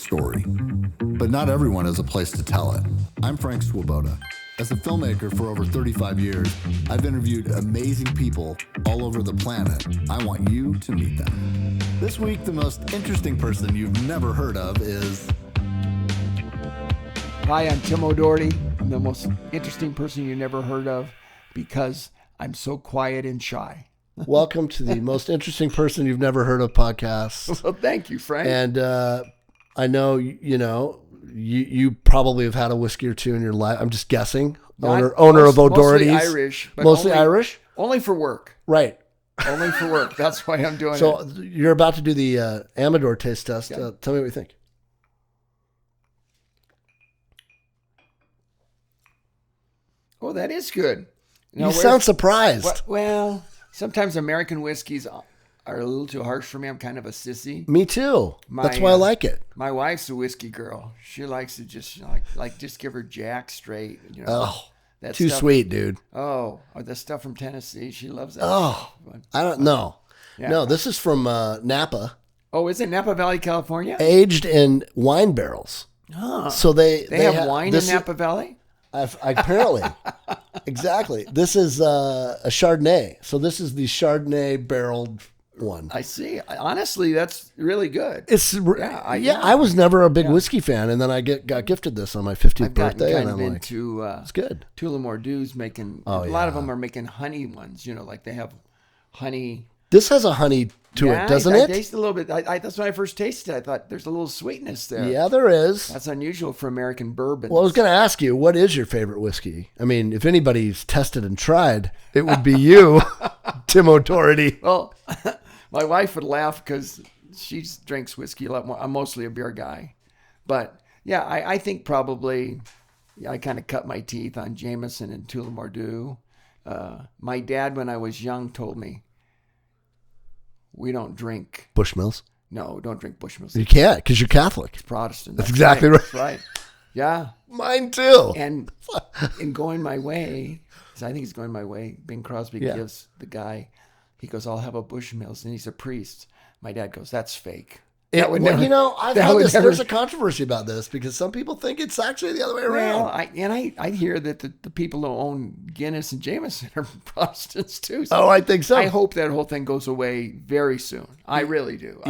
story, but not everyone has a place to tell it. I'm Frank Swoboda. As a filmmaker for over 35 years, I've interviewed amazing people all over the planet. I want you to meet them. This week, the most interesting person you've never heard of is... Hi, I'm Tim O'Doherty. I'm the most interesting person you never heard of because I'm so quiet and shy. Welcome to the most interesting person you've never heard of podcast. Well, thank you, Frank. And I know, you probably have had a whiskey or two in your life. I'm just guessing. Owner of O'Doherty's. Mostly Irish. But Mostly Irish? Only for work. Right. Only for work. That's why I'm doing it. So you're about to do the Amador taste test. Yeah. Tell me what you think. Oh, that is good. You sound surprised. Well, sometimes American whiskeys are a little too harsh for me. I'm kind of a sissy. Me too. That's why I like it. My wife's a whiskey girl. She likes to just just give her Jack straight. Oh, that too stuff, sweet, dude. Oh, or the stuff from Tennessee. She loves that. Oh, stuff. I don't know. Yeah. No, this is from Napa. Oh, is it Napa Valley, California? Aged in wine barrels. Oh. So they have wine in Napa Valley? Apparently. Exactly. This is a Chardonnay. So this is the Chardonnay barreled one. I see. Honestly, that's really good. I was never a big whiskey fan, and then I got gifted this on my 50th birthday, and I'm like, it's good. Tullamore making a lot of them are making honey ones. Like they have honey. This has a honey to it, doesn't it? I tasted a little bit. That's when I first tasted it. I thought there's a little sweetness there. Yeah, there is. That's unusual for American bourbon. Well, I was going to ask you, what is your favorite whiskey? I mean, if anybody's tested and tried, it would be you, Tim O'Doherty. Well, my wife would laugh because she drinks whiskey a lot more. I'm mostly a beer guy. But yeah, I think probably I kind of cut my teeth on Jameson and Tullamore. My dad, when I was young, told me, we don't drink Bushmills. No, don't drink Bushmills. You can't because you're Catholic. It's Protestant. That's exactly right. That's right. Yeah. Mine too. And in going my way, so I think he's going my way. Bing Crosby gives the guy, he goes, I'll have a Bushmills, and he's a priest. My dad goes, that's fake. There's a controversy about this because some people think it's actually the other way around. Well, I hear that the people who own Guinness and Jameson are Protestants too. So oh, I think so. I hope that whole thing goes away very soon. I really do.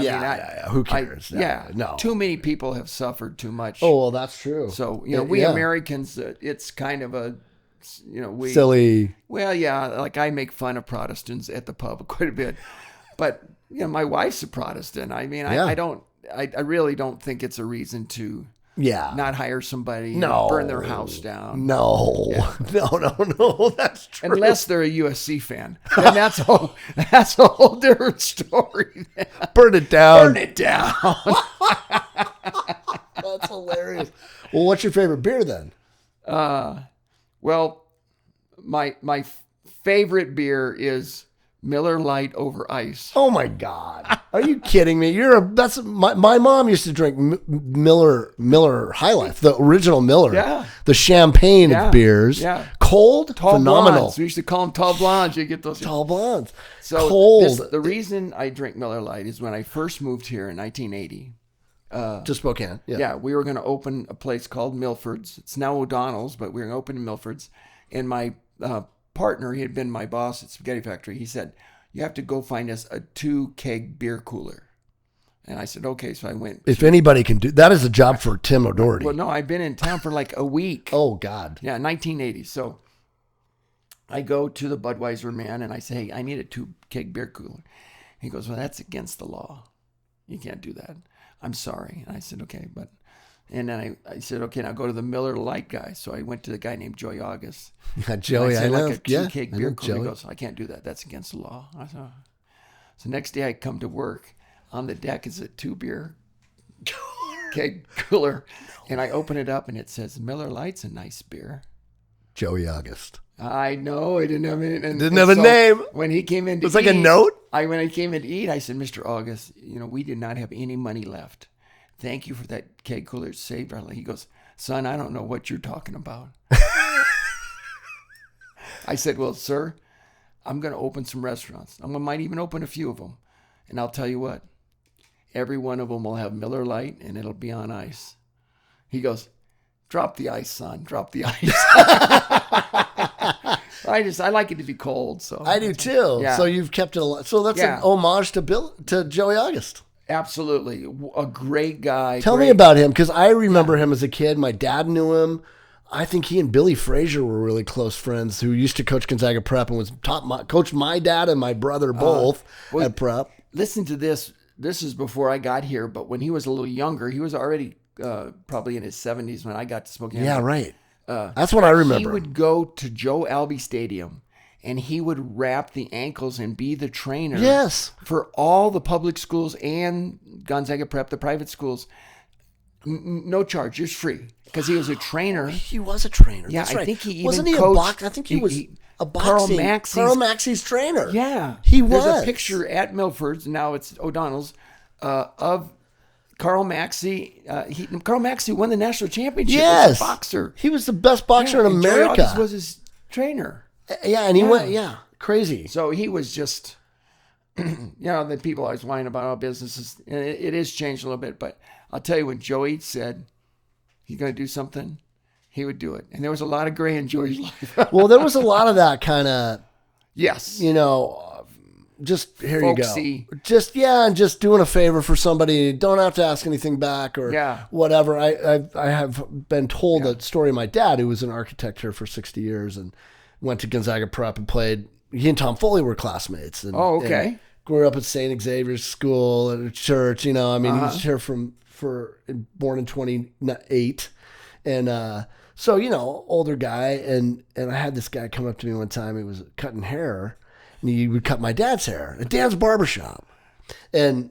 Who cares? No. Too many people have suffered too much. Oh, well, that's true. So, we Americans, it's kind of a, silly. Well, yeah, like I make fun of Protestants at the pub quite a bit, but my wife's a Protestant. I mean, I really don't think it's a reason to not hire somebody and burn their house down. No, that's true. Unless they're a USC fan. Then that's a whole different story. Burn it down. Burn it down. That's hilarious. Well, what's your favorite beer then? Well, my favorite beer is Miller Lite over ice. Oh my God! Are you kidding me? My mom used to drink Miller High Life, the original Miller, the champagne of beers, cold, tall phenomenal. Blondes. We used to call them tall blondes. You get those tall blondes. So cold. The reason I drink Miller Lite is when I first moved here in 1980. To Spokane. Yeah, we were going to open a place called Milford's. It's now O'Donnell's, but we were going to open in Milford's, and my partner, he had been my boss at Spaghetti Factory. He said, you have to go find us a 2-keg beer cooler. And I said, okay. So I went. If anybody can do that, is a job for Tim O'Doherty. Well, no, I've been in town for like a week. Oh, God. Yeah, 1980. So I go to the Budweiser man and I say, hey, I need a 2-keg beer cooler. He goes, well, that's against the law. You can't do that. I'm sorry. And I said, okay. And then I said, okay, now go to the Miller Lite guy. So I went to the guy named Joey August. Yeah, Joey, I know. Like a 2-keg beer cooler. Joey. He goes, I can't do that. That's against the law. I said, oh. So next day I come to work. On the deck is a 2-beer keg cooler. And I open it up and it says, Miller Lite's a nice beer. Joey August. I know. It didn't have it. Didn't have a name. When he came in to eat. It was like a note? When I came in to eat, I said, Mr. August, we did not have any money left. Thank you for that keg cooler. It saved our life. He goes, son, I don't know what you're talking about. I said, well, sir, I'm going to open some restaurants. I might even open a few of them. And I'll tell you what, every one of them will have Miller Lite and it'll be on ice. He goes, drop the ice, son. Drop the ice. I like it to be cold. So I do too. Yeah. So you've kept it alive. So that's an homage to Joey August. Absolutely. A great guy. Tell me about him, because I remember him as a kid. My dad knew him. I think he and Billy Frazier were really close friends, who used to coach Gonzaga Prep and coached my dad and my brother both at Prep. Listen to this. This is before I got here, but when he was a little younger, he was already probably in his 70s when I got to Spokane. Yeah, right. That's what I remember. He would go to Joe Albee Stadium, and he would wrap the ankles and be the trainer. Yes. For all the public schools and Gonzaga Prep, the private schools. No charge, just free, because he was a trainer. He was a trainer. Yeah, that's right. I think he even wasn't he coached, a box. I think he was a boxing. Carl Maxey's trainer. Yeah, he was. There's a picture at Milford's. Now it's O'Donnell's of Carl Maxey. Carl Maxey won the national championship as a boxer. He was the best boxer in America. Joey August was his trainer. Yeah, and he went. Yeah, crazy. So he was just. The people always whine about our businesses, and it is changed a little bit, but I'll tell you, when Joey said he's going to do something, he would do it. And there was a lot of gray in Joey's life. Well, there was a lot of that kind of, yes, just here folksy. You go. And just doing a favor for somebody. Don't have to ask anything back or whatever. I have been told that story of my dad, who was an architect here for 60 years and went to Gonzaga Prep and played. He and Tom Foley were classmates. And, and grew up at St. Xavier's School at a church. He was here born in 28. And so, older guy. And I had this guy come up to me one time. He was cutting hair. And he would cut my dad's hair at Dan's Barbershop. And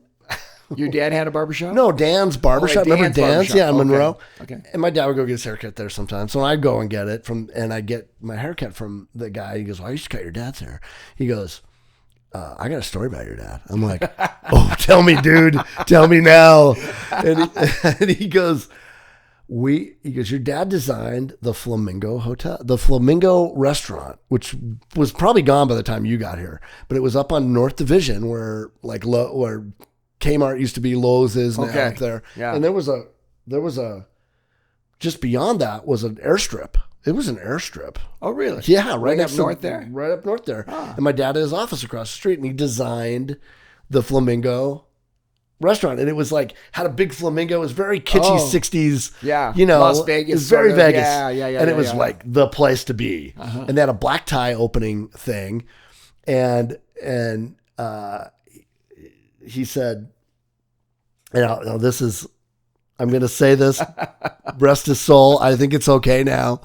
your dad had a barbershop? No, Dan's Barbershop. Remember Dan's? Barbershop. Yeah, in Monroe. Okay. And my dad would go get his haircut there sometimes. So I'd go and get it and I get my haircut from the guy. He goes, well, I used to cut your dad's hair. He goes, I got a story about your dad. I'm like, oh, tell me, dude. Tell me now. And he goes, your dad designed the Flamingo Hotel, the Flamingo restaurant, which was probably gone by the time you got here, but it was up on North Division where Kmart used to be, Lowe's is now up there. Yeah. And there was a, just beyond that was an airstrip. It was an airstrip. Oh, really? Yeah. Right up north there? Right up north there. Ah. And my dad had his office across the street, and he designed the Flamingo restaurant. And it was had a big flamingo. It was very kitschy 60s. Yeah. Las Vegas. It was very Vegas. Yeah. And it was the place to be. Uh-huh. And they had a black tie opening thing. And he said, this is, I'm going to say this, rest his soul. I think it's okay now.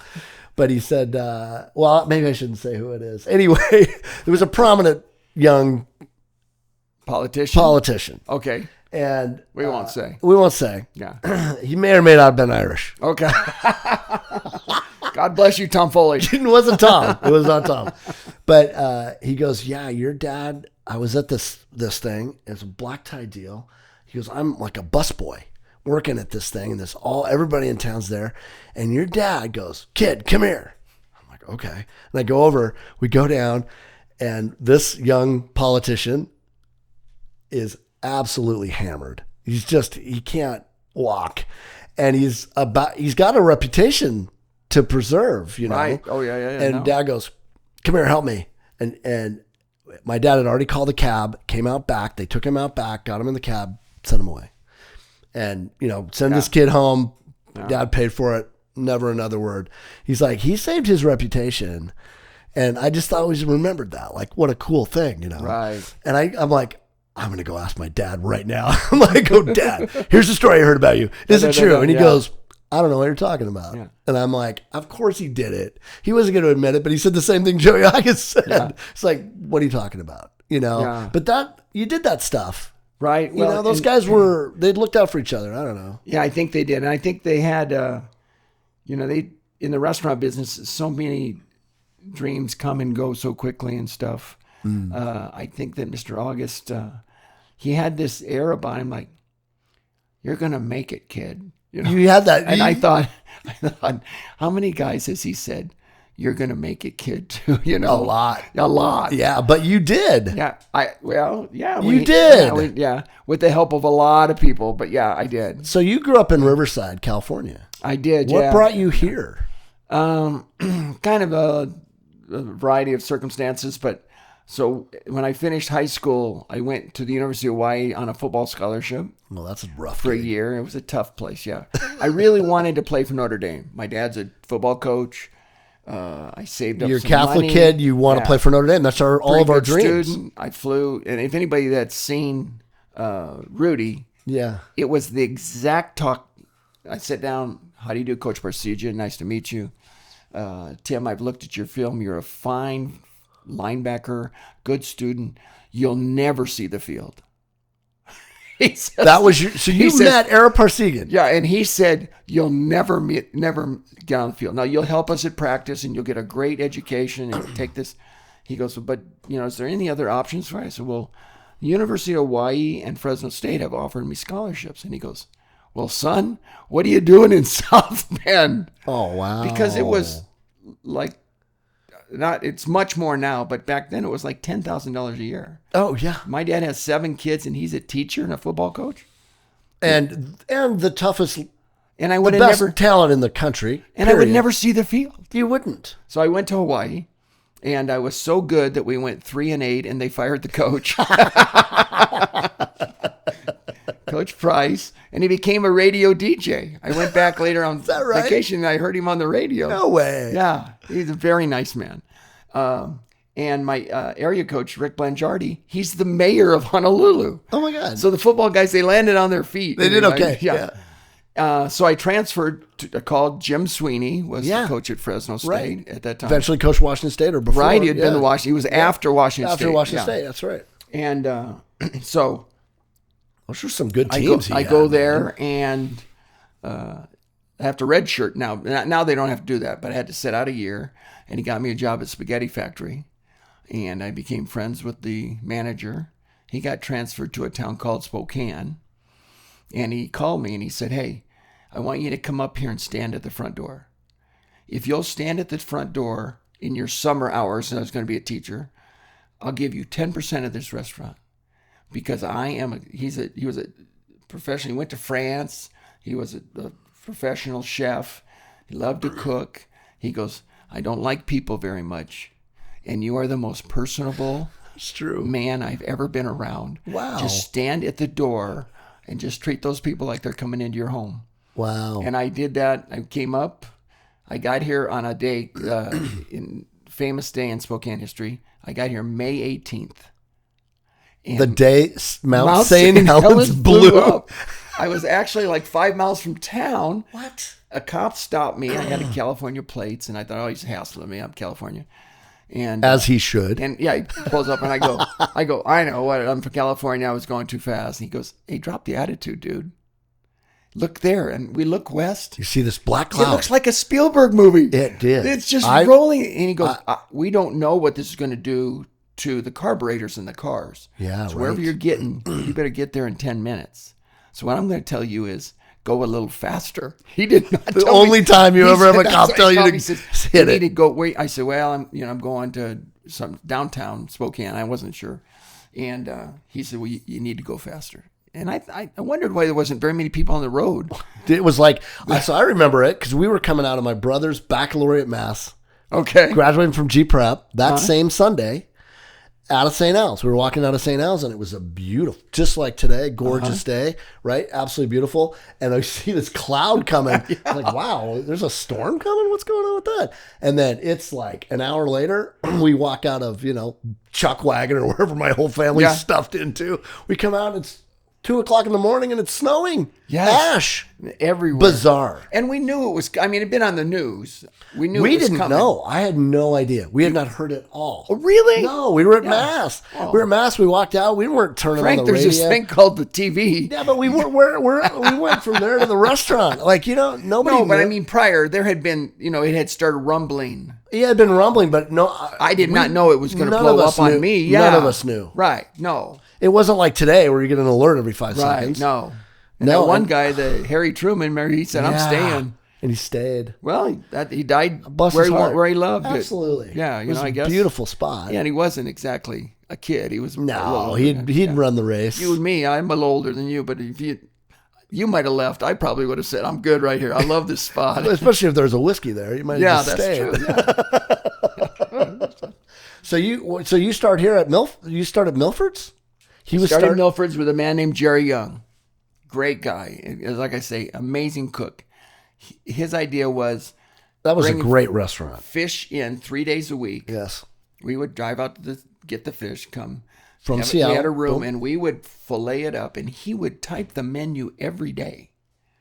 But he said, well, maybe I shouldn't say who it is. Anyway, there was a prominent young politician. Okay. And we won't say. We won't say. Yeah. He may or may not have been Irish. Okay. God bless you, Tom Foley. It wasn't Tom. It was not Tom. But he goes, yeah, your dad, I was at this thing. It's a black tie deal. He goes, I'm like a busboy working at this thing, and everybody in town's there. And your dad goes, kid, come here. I'm like, okay. And I go over, we go down, and this young politician is absolutely hammered. He can't walk. And he's got a reputation to preserve, Right. Oh, yeah. And Dad goes, come here, help me. And my dad had already called a cab, came out back. They took him out back, got him in the cab, sent him away. And, send this kid home. Yeah. Dad paid for it. Never another word. He's like, he saved his reputation. And I just always remembered that. Like, what a cool thing, Right. And I'm like, I'm going to go ask my dad right now. I'm like, oh, Dad, here's the story I heard about you. Is it true? And he goes, I don't know what you're talking about. Yeah. And I'm like, of course he did it. He wasn't going to admit it, but he said the same thing Joey August said. Yeah. It's like, what are you talking about? Yeah. But you did that stuff. Right. Well, those guys they'd looked out for each other. I don't know. Yeah, I think they did. And I think they had, they in the restaurant business, so many dreams come and go so quickly and stuff. Mm. I think that Mr. August, he had this air about him like, you're going to make it, kid. You had that. And I thought, how many guys has he said, you're going to make it, kid, too. You know, a lot. Yeah, but you did. Yeah. You did. With the help of a lot of people. But yeah, I did. So you grew up in Riverside, California. I did. What brought you here? Kind of a variety of circumstances, but so when I finished high school, I went to the University of Hawaii on a football scholarship. Well, that's a rough for a year. It was a tough place. Yeah, I really wanted to play for Notre Dame. My dad's a football coach. I saved up. You're a some Catholic money. kid. You want to play for Notre Dame. That's all of our dreams. Student. I flew, and if anybody that's seen Rudy, it was the exact talk. I sat down. How do you do, Coach Barsigia? Nice to meet you. Tim, I've looked at your film. You're a fine linebacker, good student. You'll never see the field. That was your, so you met Eric Parsegian. Yeah, and he said, you'll never get on the field. Now, you'll help us at practice, and you'll get a great education, and take this. He goes, but, is there any other options for you? I said, well, the University of Hawaii and Fresno State have offered me scholarships. And he goes, well, son, what are you doing in South Bend? Oh, wow. Because it was like, it's much more now, but back then it was like $10,000 a year. Oh, yeah. My dad has 7 kids, and he's a teacher and a football coach. And the toughest, and I would the have best never talent in the country. And I would never see the field. You wouldn't. So I went to Hawaii, and I was so good that we went 3-8, and they fired the coach. Coach Price, and he became a radio DJ. I went back later on vacation, and I heard him on the radio. No way. Yeah, he's a very nice man. And my area coach, Rick Blangiardi, he's the mayor of Honolulu. Oh, my God. So the football guys, they landed on their feet. They did okay. Yeah. So I transferred called Jim Sweeney, was the coach at Fresno State at that time. Eventually coached Washington State or before. Right, he had been to Washington. He was after Washington State. After Washington State, that's right. And so... Those are some good teams. I go there, and I have to redshirt now. Now they don't have to do that, but I had to sit out a year, and he got me a job at Spaghetti Factory, and I became friends with the manager. He got transferred to a town called Spokane, and he called me, and he said, hey, I want you to come up here and stand at the front door. If you'll stand at the front door in your summer hours, and I was going to be a teacher, I'll give you 10% of this restaurant. Because he was a professional. He went to France. He was a professional chef. He loved to cook. He goes, I don't like people very much. And you are the most personable man I've ever been around. Wow. Just stand at the door and just treat those people like they're coming into your home. Wow. And I did that. I came up. I got here on a day, in famous day in Spokane history. I got here May 18th. And the day Mount St. Helens blew up. I was actually like 5 miles from town. What? A cop stopped me. I had a California plates, and I thought, oh, he's hassling me. I'm California. And as he should. And yeah, he pulls up, and I go, I know what, I'm from California. I was going too fast. And he goes, hey, drop the attitude, dude. Look there. And we look west. You see this black cloud. It looks like a Spielberg movie. It did. It's just rolling. And he goes, we don't know what this is going to do to the carburetors in the cars. Yeah, so wherever you're getting, you better get there in 10 minutes. So what I'm going to tell you is go a little faster. He did not tell me. The only time you ever have a cop tell you to hit it. To go, wait. I said, well, I'm going to some downtown Spokane. I wasn't sure. And he said, well, you need to go faster. And I wondered why there wasn't very many people on the road. It was like, so I remember it because we were coming out of my brother's baccalaureate mass. Okay. Graduating from G Prep that same Sunday. Out of St. Al's. We were walking out of St. Al's, and it was a beautiful, just like today, gorgeous day, right? Absolutely beautiful. And I see this cloud coming. I'm like, wow, there's a storm coming? What's going on with that? And then it's like an hour later, we walk out of, Chuck Wagon or wherever my whole family's stuffed into. We come out, and it's 2:00 in the morning, and it's snowing. Yes. Ash. Everywhere. Bizarre. And we knew it was, it'd been on the news. We knew we it was didn't coming. know. I had no idea. We had not heard it all. Oh, really? No, we were at Mass. Oh. We were at Mass. We walked out. We weren't turning Frank, on the radio. there's this thing called the TV. Yeah, but we went from there to the restaurant. Like, nobody No, but knew. prior, there had been, it had started rumbling. It had been rumbling, but no. I did not know it was going to blow up on me. Yeah. None of us knew. Right. No. It wasn't like today where you get an alert every 5 Right. seconds. No. And that one guy, the Harry Truman, he said, I'm staying. And he stayed. Well, he died Bless where his he, heart. where he loved Absolutely. it. Yeah, It was I a guess. beautiful spot. Yeah, and he wasn't exactly a kid. He was a little No, older he'd than- run the race. You and me, I'm a little older than you, but if you might have left, I probably would have said, I'm good right here. I love this spot. Especially if there's a whiskey there, you might have just stayed. True. Yeah. So you start here at You start at Milford's. He was Started Milford's with a man named Jerry Young. Great guy. Like I say, amazing cook. His idea was That was a bring great restaurant. fish in 3 days a week. Yes. We would drive out to get the fish, come From have Seattle. We had a room, Boom. and we would fillet it up, and he would type the menu every day.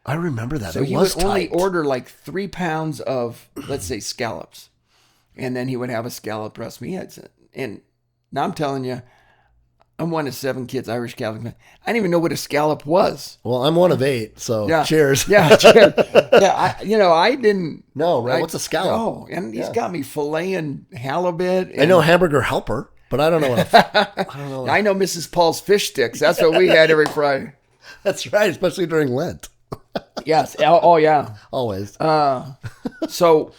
I remember that. So it he was would only tight. order like 3 pounds of, let's say, scallops, and then he would have a scallop recipe. And now I'm telling you, I'm one of 7 kids, Irish Catholic. I didn't even know what a scallop was. Well, I'm one of 8, so Yeah. cheers. Yeah, cheers. Yeah, I didn't. No, right? What's a scallop? No, and he's got me filleting halibut. I know hamburger helper, but I don't know what I know Mrs. Paul's fish sticks. That's what we had every Friday. That's right, especially during Lent. Yes. Oh, yeah. Always. So,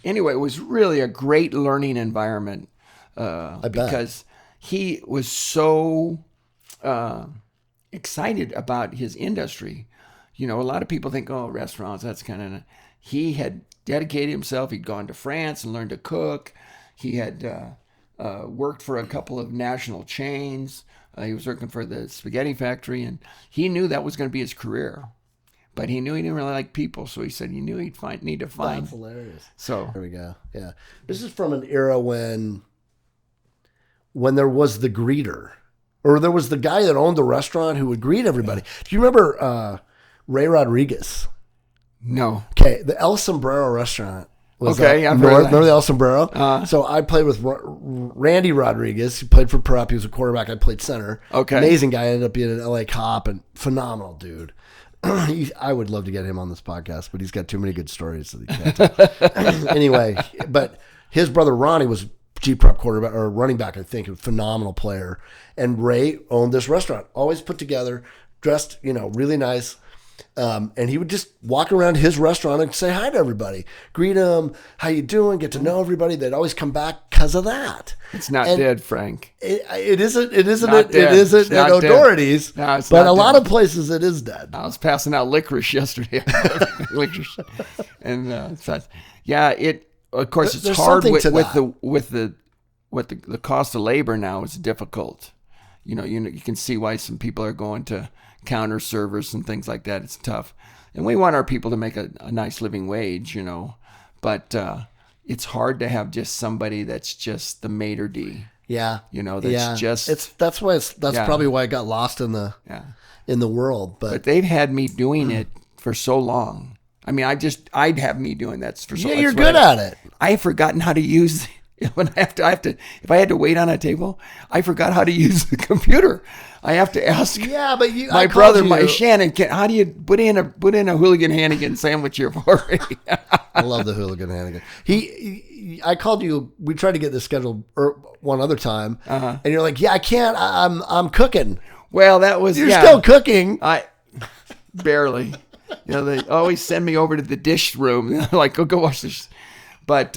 anyway, it was really a great learning environment I bet. because he was so excited about his industry. You know, a lot of people think, oh, restaurants, that's kind of... He had dedicated himself. He'd gone to France and learned to cook. He had worked for a couple of national chains. He was working for the spaghetti factory, and he knew that was going to be his career. But he knew he didn't really like people, so he said he knew he'd need to find. That's hilarious. So There we go. Yeah. This is from an era when there was the greeter, or there was the guy that owned the restaurant who would greet everybody. Do you remember Ray Rodriguez? no. Okay, the El Sombrero restaurant was Okay, up I've heard of north. that. Remember the El Sombrero? So I played with Randy Rodriguez. He played for prep. He was a quarterback. I played center. Okay. Amazing guy. Ended up being an LA cop and phenomenal dude. I would love to get him on this podcast, but he's got too many good stories that he can't tell. Anyway, but his brother Ronnie was G-Prep quarterback or running back, I think, a phenomenal player. And Ray owned this restaurant, always put together, dressed, really nice. And he would just walk around his restaurant and say hi to everybody, greet them, how you doing, get to know everybody. They'd always come back because of that. It's not And dead, Frank. It isn't Not it dead. isn't It's at not dead. O'Doherty's, No, it's but not a lot dead. of places it is dead. I was passing out licorice yesterday. Licorice. And yeah, of course it's There's hard something with to the cost of labor now is difficult. You can see why some people are going to counter servers and things like that. It's tough. And we want our people to make a nice living wage, but it's hard to have just somebody that's just the maitre d'. Yeah, That's just that's Yeah. probably why it got lost in the world. But they've had me doing it for so long. I mean, I'd have me doing that for so long. yeah, you're good at it. I've forgotten how to use when I have to if I had to wait on a table, I forgot how to use the computer. I have to ask Yeah, but my brother, Shannon, how do you put in a hooligan Hannigan sandwich here for me? I love the hooligan Hannigan. I called you. We tried to get this scheduled one other time, and you're like, "Yeah, I can't. I'm cooking." Well, that was You're still cooking. I barely. They always send me over to the dish room. They're like, go wash this. But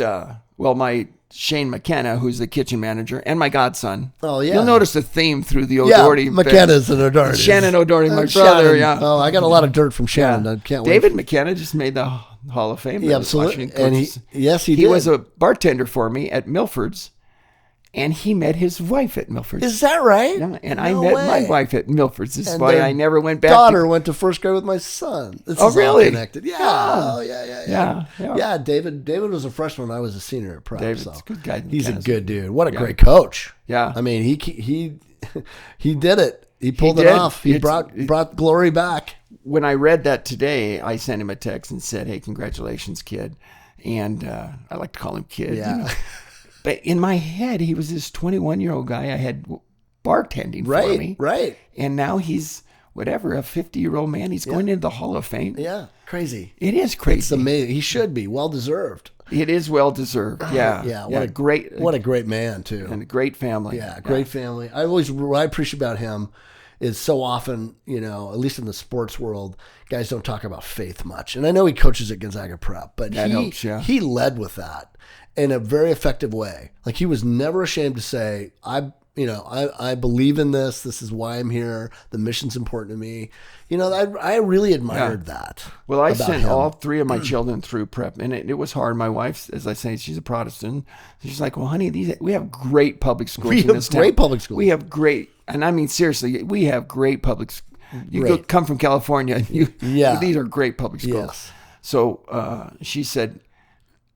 my Shane McKenna, who's the kitchen manager, and my godson. Oh, yeah. You'll notice a theme through the Yeah, O'Doherty. McKenna's and O'Doherty. Shannon O'Doherty, my Shannon. brother. Yeah. Oh, I got a lot of dirt from Shannon. I can't wait. David McKenna just made the Hall of Fame. Yeah, absolutely. And he he did. was a bartender for me at Milford's, and he met his wife at Milford's. Is that right? Yeah, and No I met my way. wife at Milford's. This is And why their I never went back. Daughter went to first grade with my son. This Oh, is all really? connected. Yeah. Oh, yeah. Yeah. David was a freshman when I was a senior at prep. David's So a good guy. he's a good dude. What a great coach. Yeah. I mean, he did it. He pulled it did. off. He brought glory back. When I read that today, I sent him a text and said, "Hey, congratulations, kid." And I like to call him kid. Yeah. But in my head, he was this 21-year-old guy I had bartending for me. Right. And now he's, a 50-year-old man. He's going into the Hall of Fame. Yeah. Crazy. It is crazy. It's amazing. He should be well deserved. It is well deserved. Yeah. Yeah. What a great man too. and a great family. Yeah, great family. What I appreciate about him is so often, at least in the sports world, guys don't talk about faith much. And I know he coaches at Gonzaga Prep, but he led with that in a very effective way. Like he was never ashamed to say, I believe in this. This is why I'm here. The mission's important to me. I really admired that. Well, I sent all 3 of my children through prep, and it was hard. My wife, as I say, she's a Protestant. She's like, well, honey, we have great public schools in this town. Public schools. We have great, and I mean, seriously, we have great public schools. You come from California. These are great public schools. Yes. So she said,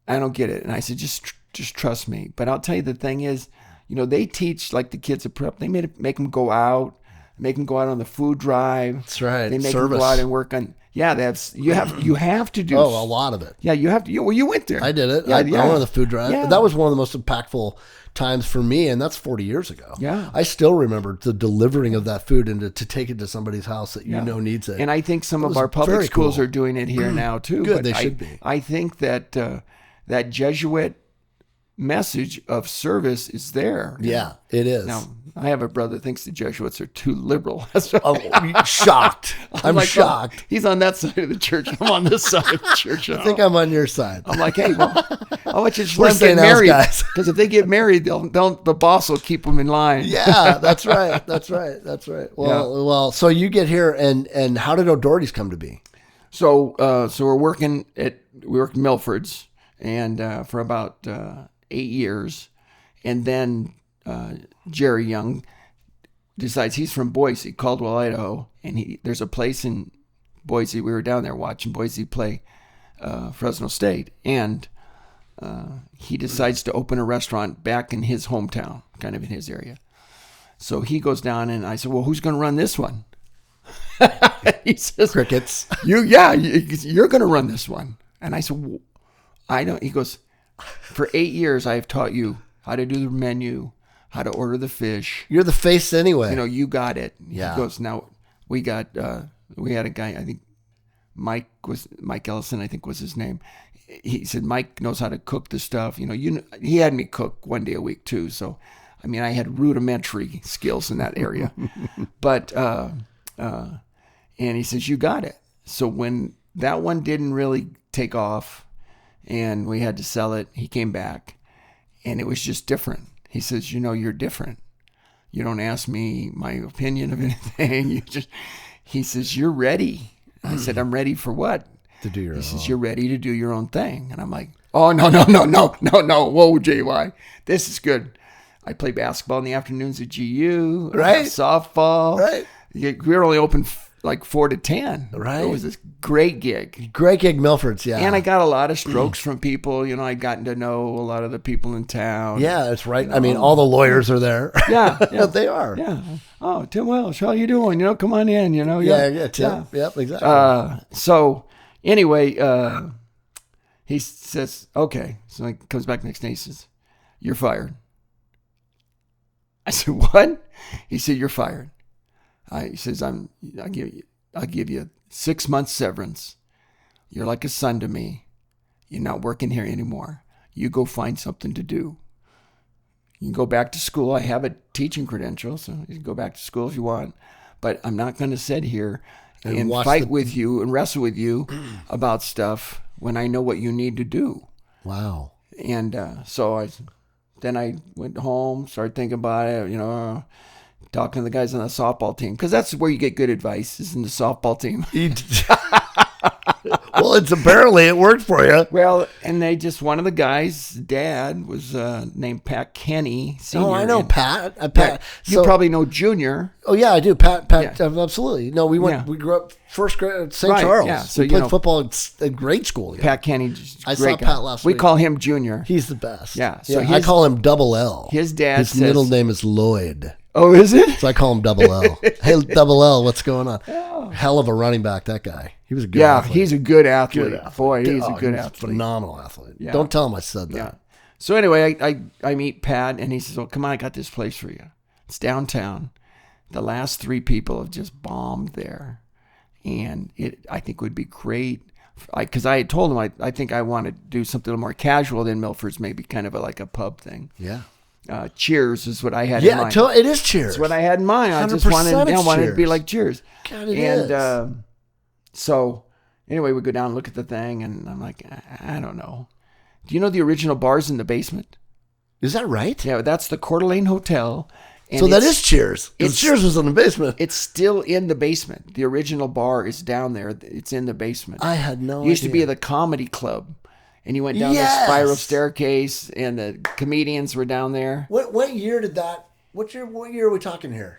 I don't get it. And I said, just trust me. But I'll tell you, the thing is, they teach like the kids at prep. They make them go out, on the food drive. That's right. They make them go out and work on. Yeah, you have to do. Oh, a lot of it. Yeah, you have to. You went there. I did it. I went on the food drive. Yeah. That was one of the most impactful times for me, and that's 40 years ago. Yeah, I still remember the delivering of that food and to take it to somebody's house that needs it. And I think some of our public schools are doing it here now too. Good, they should be. I think that that Jesuit message of service is there. Yeah, it is. Now, I have a brother that thinks the Jesuits are too liberal. Shocked. I'm like, shocked. Well, he's on that side of the church. I'm on this side of the church. I think I'm on your side. I'm like, hey, well, I want you to let them get married. Because if they get married, the boss will keep them in line. Yeah, that's right. That's right. Well, so you get here, and how did O'Doherty's come to be? So we worked Milford's, and for about 8 years, and then Jerry Young decides he's from Boise, Caldwell, Idaho, and there's a place in Boise. We were down there watching Boise play Fresno State, and he decides to open a restaurant back in his hometown, kind of in his area. So he goes down, and I said, well, who's going to run this one? He says, crickets. You're going to run this one. And I said, well, I don't. He goes, for 8 years, I have taught you how to do the menu, how to order the fish. You're the face anyway. You got it. Yeah. He goes, now we had a guy, I think Mike Ellison, I think was his name. He said, Mike knows how to cook the stuff. He had me cook one day a week too. So, I mean, I had rudimentary skills in that area, but, and he says, you got it. So when that one didn't really take off and we had to sell it, he came back and it was just different. He says, you're different. You don't ask me my opinion of anything. He says, you're ready. I said, I'm ready for what? To do your own. He says, you're ready to do your own thing. And I'm like, oh, no. Whoa, JY. This is good. I play basketball in the afternoons at GU. Right. Softball. Right. We were only open like 4 to 10. Right. It was this great gig. Great gig, Milford's, yeah. And I got a lot of strokes from people. I'd gotten to know a lot of the people in town. Yeah, that's right. I mean, all the lawyers are there. Yeah. They are. Yeah. Oh, Tim Welsh, how you doing? Come on in, Yeah, Tim. Yeah. Yep, exactly. So anyway, he says, okay. So he comes back next day. He says, you're fired. I said, what? He said, you're fired. He says, I'll give you 6 months severance. You're like a son to me. You're not working here anymore. You go find something to do. You can go back to school. I have a teaching credential, so you can go back to school if you want. But I'm not going to sit here and fight with you and wrestle with you about stuff when I know what you need to do. Wow. And so I went home, started thinking about it, talking to the guys on the softball team, because that's where you get good advice, is in the softball team. Well, apparently it worked for you. Well, and one of the guys' dad was named Pat Kenny Sr. Oh, I know Pat. You probably know Junior. Oh yeah, I do. Pat, yeah. Absolutely. No, we grew up first grade at St. Charles. Yeah. So we played football at grade school. Pat Kenny, I saw Pat last week. We call him Junior. He's the best. Yeah. So I call him Double L. His dad His middle name is Lloyd. Oh, is it? So I call him Double L. Hey, Double L, what's going on? Oh. Hell of a running back, that guy. He was a good athlete. He's a good athlete. Boy, he's a good athlete. Phenomenal athlete. Yeah. Don't tell him I said that. Yeah. So anyway, I meet Pat, and he says, well, come on, I got this place for you. It's downtown. The last 3 people have just bombed there. And I think would be great. Because I had told him I think I want to do something a little more casual than Milford's, maybe kind of like a pub thing. Yeah. Cheers is what I had in mind. It is Cheers. That's what I had in mind. I just 100% wanted it to be Cheers. like Cheers. God, it is. So anyway, we go down and look at the thing, and I'm like, I don't know. Do you know the original bar's in the basement? Is that right? Yeah, that's the Coeur d'Alene Hotel. And So that is Cheers. Because Cheers was in the basement. It's still in the basement. The original bar is down there. It's in the basement. I had no idea. It used to be at the comedy club. And you went down the spiral staircase, and the comedians were down there. What year did that? What year are we talking here?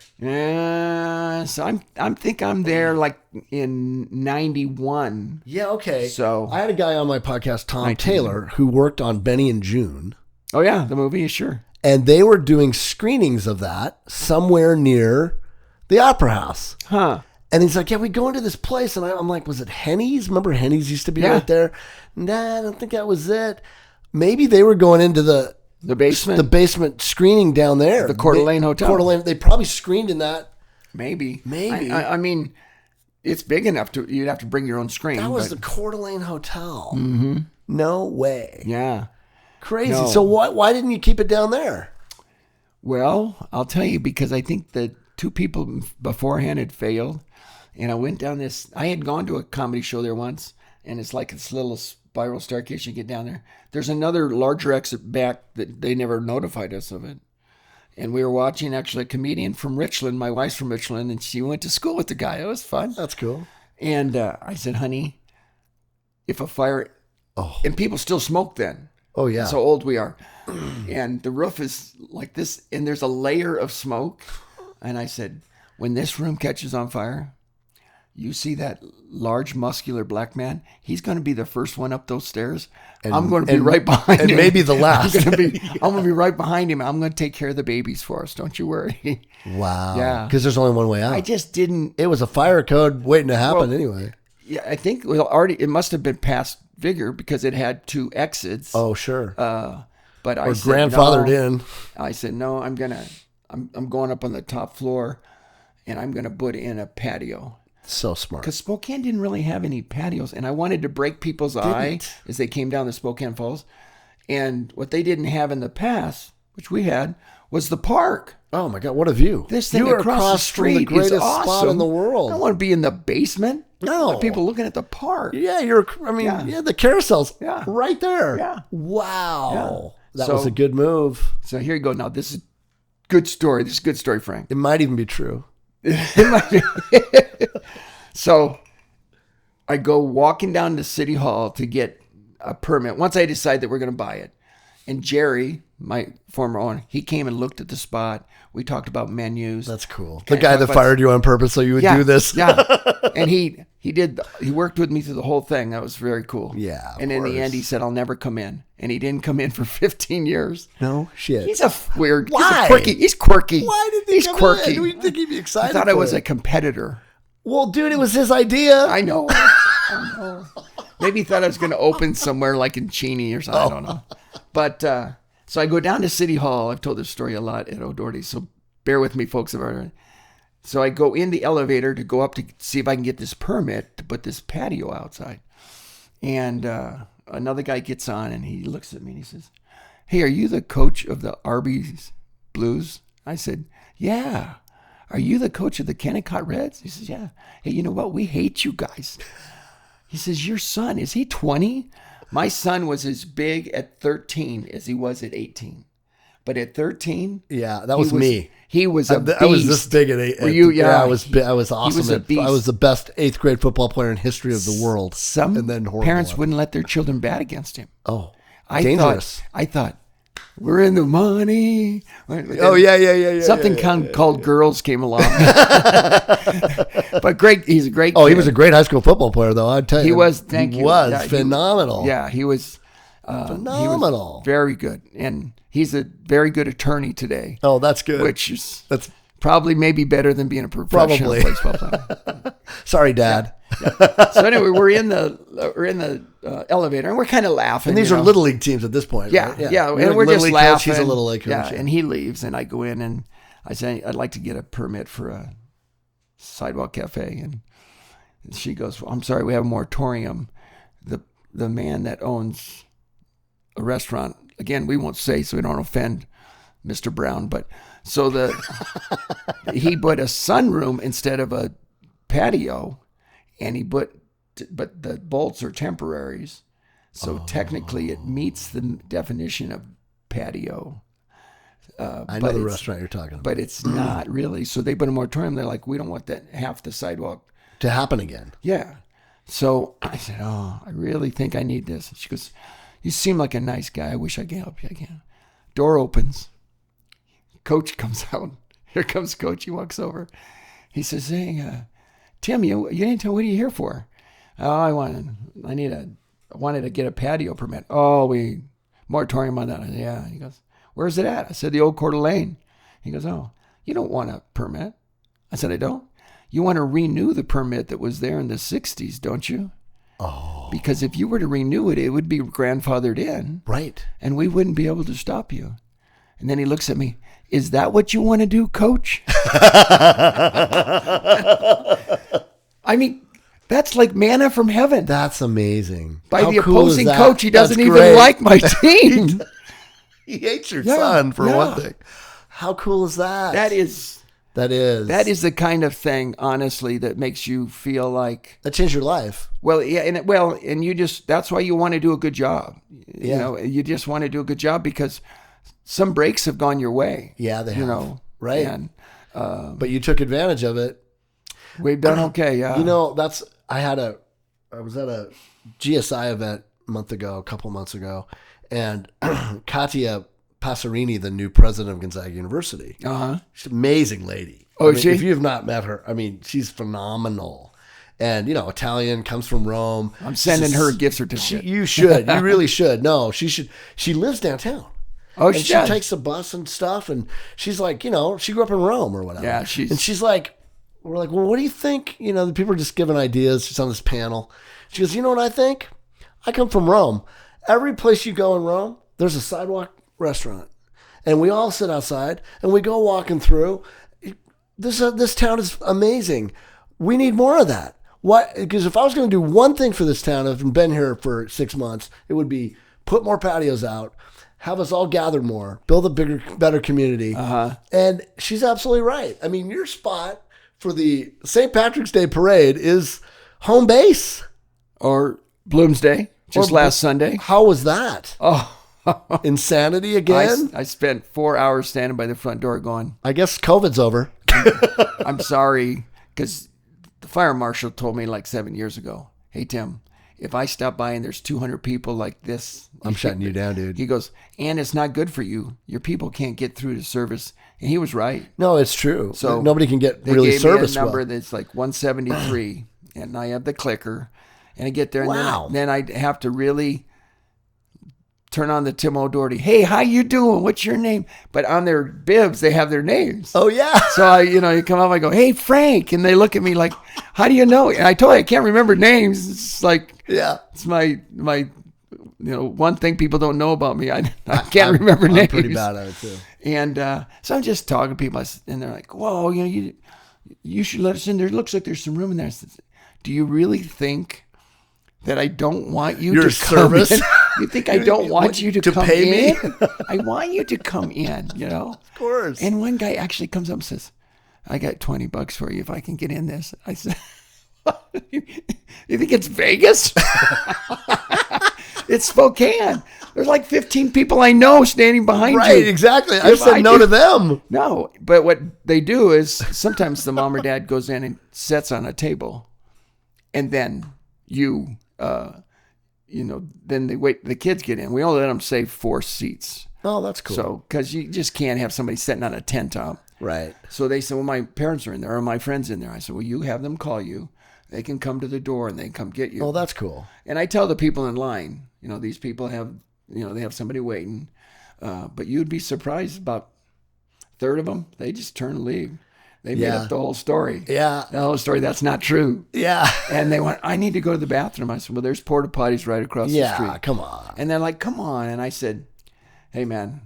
So I'm there like in 91. Yeah, okay. So I had a guy on my podcast, Tom Taylor, who worked on Benny and June. Oh yeah, the movie, sure. And they were doing screenings of that somewhere near the Opera House. Huh. And he's like, yeah, we go into this place. And I'm like, was it Henny's? Remember Henny's used to be right there? Nah, I don't think that was it. Maybe they were going into the basement? The basement screening down there. The Coeur d'Alene Hotel. Coeur d'Alene. They probably screened in that. Maybe. I mean, it's big enough you'd have to bring your own screen. That was the Coeur d'Alene Hotel. Mm-hmm. No way. Yeah. Crazy. No. So why didn't you keep it down there? Well, I'll tell you, because I think the two people beforehand had failed. And I went down this, I had gone to a comedy show there once, and it's like this little spiral staircase you get down there. There's another larger exit back that they never notified us of it. And we were watching actually a comedian from Richland. My wife's from Richland, and she went to school with the guy. It was fun. That's cool. And I said, honey, if a fire, and people still smoke then. Oh, yeah. That's how old we are. And the roof is like this, and there's a layer of smoke. And I said, when this room catches on fire, you see that large, muscular black man? He's going to be the first one up those stairs. I'm going to be right behind him. And maybe the last. I'm going to be right behind him. I'm going to take care of the babies for us. Don't you worry. Wow. Yeah. Because there's only one way out. I just didn't. It was a fire code waiting to happen anyway. Yeah, I think it must have been past vigor because it had 2 exits. Oh, sure. But I said, grandfathered in. I said, no, I'm going up on the top floor, and I'm going to put in a patio. So smart. Because Spokane didn't really have any patios, and I wanted to break people's eye as they came down the Spokane Falls. And what they didn't have in the past, which we had, was the park. Oh my God, what a view. This thing you are across the street from the greatest is awesome. spot in the world. I don't want to be in the basement. No. I want people looking at the park. Yeah, the carousel's right there. Yeah. Wow. Yeah. That was a good move. So here you go. Now, this is good story. This is good story, Frank. It might even be true. So I go walking down to City Hall to get a permit once I decide that we're going to buy it. And Jerry, my former owner, he came and looked at the spot. We talked about menus. That's cool. The guy that fired you on purpose so you would do this. Yeah. And he worked with me through the whole thing. That was very cool. Yeah. And in the end, he said, I'll never come in. And he didn't come in for 15 years. No shit. He's a weird. Why? He's quirky. Why did he He's come quirky. in? Do you think he'd be excited? I thought I was a competitor. Well, dude, it was his idea. I know. I know. Maybe he thought I was going to open somewhere like in Cheney or something. I don't know. But so I go down to City Hall. I've told this story a lot at O'Doherty, so bear with me, folks. So I go in the elevator to go up to see if I can get this permit to put this patio outside. And another guy gets on, and he looks at me, and he says, hey, are you the coach of the Arby's Blues? I said, yeah. Are you the coach of the Kennecott Reds? He says, yeah. Hey, you know what? We hate you guys. He says, your son, is he 20? My son was as big at 13 as he was at 18. But at 13, yeah, that was me. He was a beast. I was this big at 8. Were you? Yeah, I was awesome. He was a beast. I was the best 8th grade football player in history of the world. Some and then parents wouldn't let their children bat against him. Oh, dangerous. I thought, we're in the money. Oh, yeah. Something called Girls came along. But great. He's a great kid. He was a great high school football player, though. I'd tell you. He was. Thank you. He was phenomenal. He was phenomenal. He was very good. And he's a very good attorney today. Oh, that's good. That's probably maybe better than being a professional baseball player. Sorry, Dad. Yeah. So anyway, we're in the elevator, and we're kind of laughing. And these are little league teams at this point, right? Yeah. And we're just laughing. He's a little league coach. Yeah, and he leaves, and I go in, and I say, I'd like to get a permit for a sidewalk cafe. And she goes, well, I'm sorry, we have a moratorium. The man that owns a restaurant, again, we won't say so we don't offend Mr. Brown. But so he put a sunroom instead of a patio, and but the bolts are temporaries. So technically it meets the definition of patio. I know the restaurant you're talking about. But it's not really. So they put a moratorium. They're like, we don't want that half the sidewalk to happen again. Yeah. So I said, oh, I really think I need this. She goes, you seem like a nice guy. I wish I could help you. I can. Door opens. Coach comes out. Here comes Coach. He walks over. He says, hey, Tim, you didn't tell me, what are you here for? Oh, I wanted to get a patio permit. Oh, moratorium on that. I said, yeah. He goes, where's it at? I said, the old Coeur d'Alene. He goes, oh, you don't want a permit. I said, I don't. You want to renew the permit that was there in the 60s, don't you? Oh. Because if you were to renew it, it would be grandfathered in. Right. And we wouldn't be able to stop you. And then he looks at me, is that what you want to do, Coach? I mean, that's like manna from heaven. That's amazing. By How the cool opposing is that? coach, he doesn't That's even great. like my team. He hates your son, for yeah. one thing. How cool is that? That is the kind of thing, honestly, that makes you feel like that changed your life. Well, yeah, and you just, that's why you want to do a good job. Yeah. You know, you just want to do a good job because some breaks have gone your way. Yeah, they have. You know, right. And, but you took advantage of it. We've done okay. Yeah. You know, I was at a GSI event a couple months ago, and Katia Passerini, the new president of Gonzaga University. She's an amazing lady. Oh, is she? If you have not met her, I mean, she's phenomenal. And, Italian, comes from Rome. I'm sending her a gift certificate. You should. You really should. No, she should. She lives downtown. Oh, and she takes a bus and stuff. And she's like, she grew up in Rome or whatever. Yeah, and she's like, we're like, well, what do you think? The people are just giving ideas. She's on this panel. She goes, you know what I think? I come from Rome. Every place you go in Rome, there's a sidewalk restaurant. And we all sit outside and we go walking through. This town is amazing. We need more of that. Why? Because if I was going to do one thing for this town, I've been here for 6 months, it would be put more patios out, have us all gather more, build a bigger, better community. And she's absolutely right. I mean, your spot for the St. Patrick's Day parade is home base. Or Bloomsday, just last Sunday. How was that? Oh, insanity again? I spent 4 hours standing by the front door going, I guess COVID's over. I'm sorry, because the fire marshal told me like 7 years ago, hey, Tim, if I stop by and there's 200 people like this, I'm shutting you down, dude. He goes, and it's not good for you. Your people can't get through to service. And he was right. No, it's true. So nobody can get they really gave service me a number well. that's like 173, and I have the clicker, and I get there, and Wow. then I have to really turn on the Tim O'Doherty. Hey, how you doing? What's your name? But on their bibs, they have their names. Oh, yeah. So you come up, I go, hey, Frank. And they look at me like, how do you know? And I told you I can't remember names. It's like, Yeah. it's my one thing people don't know about me. I can't remember names. I'm pretty bad at it, too. And so I'm just talking to people, and they're like, whoa, you should let us in. There looks like there's some room in there. I said, do you really think that I don't want you Your to come service? in? You think I don't want you to come pay in? me? I want you to come in, Of course. And one guy actually comes up and says, I got $20 for you if I can get in this. I said, you think it's Vegas? It's Spokane. There's like 15 people I know standing behind you. Right, exactly. I've said no to them. No, but what they do is sometimes the mom or dad goes in and sits on a table, and then then they wait. The kids get in. We only let them save 4 seats. Oh, that's cool. So, because you just can't have somebody sitting on a tent top. Right. So they said, well, my parents are in there, or my friends in there. I said, well, you have them call you. They can come to the door and they come get you. Oh, that's cool. And I tell the people in line, these people have, they have somebody waiting. But you'd be surprised, about a third of them, they just turn and leave. They made up the whole story. Yeah. The whole story, that's not true. Yeah. And they went, I need to go to the bathroom. I said, well, there's porta potties right across the street. Yeah, come on. And they're like, come on. And I said, hey, man,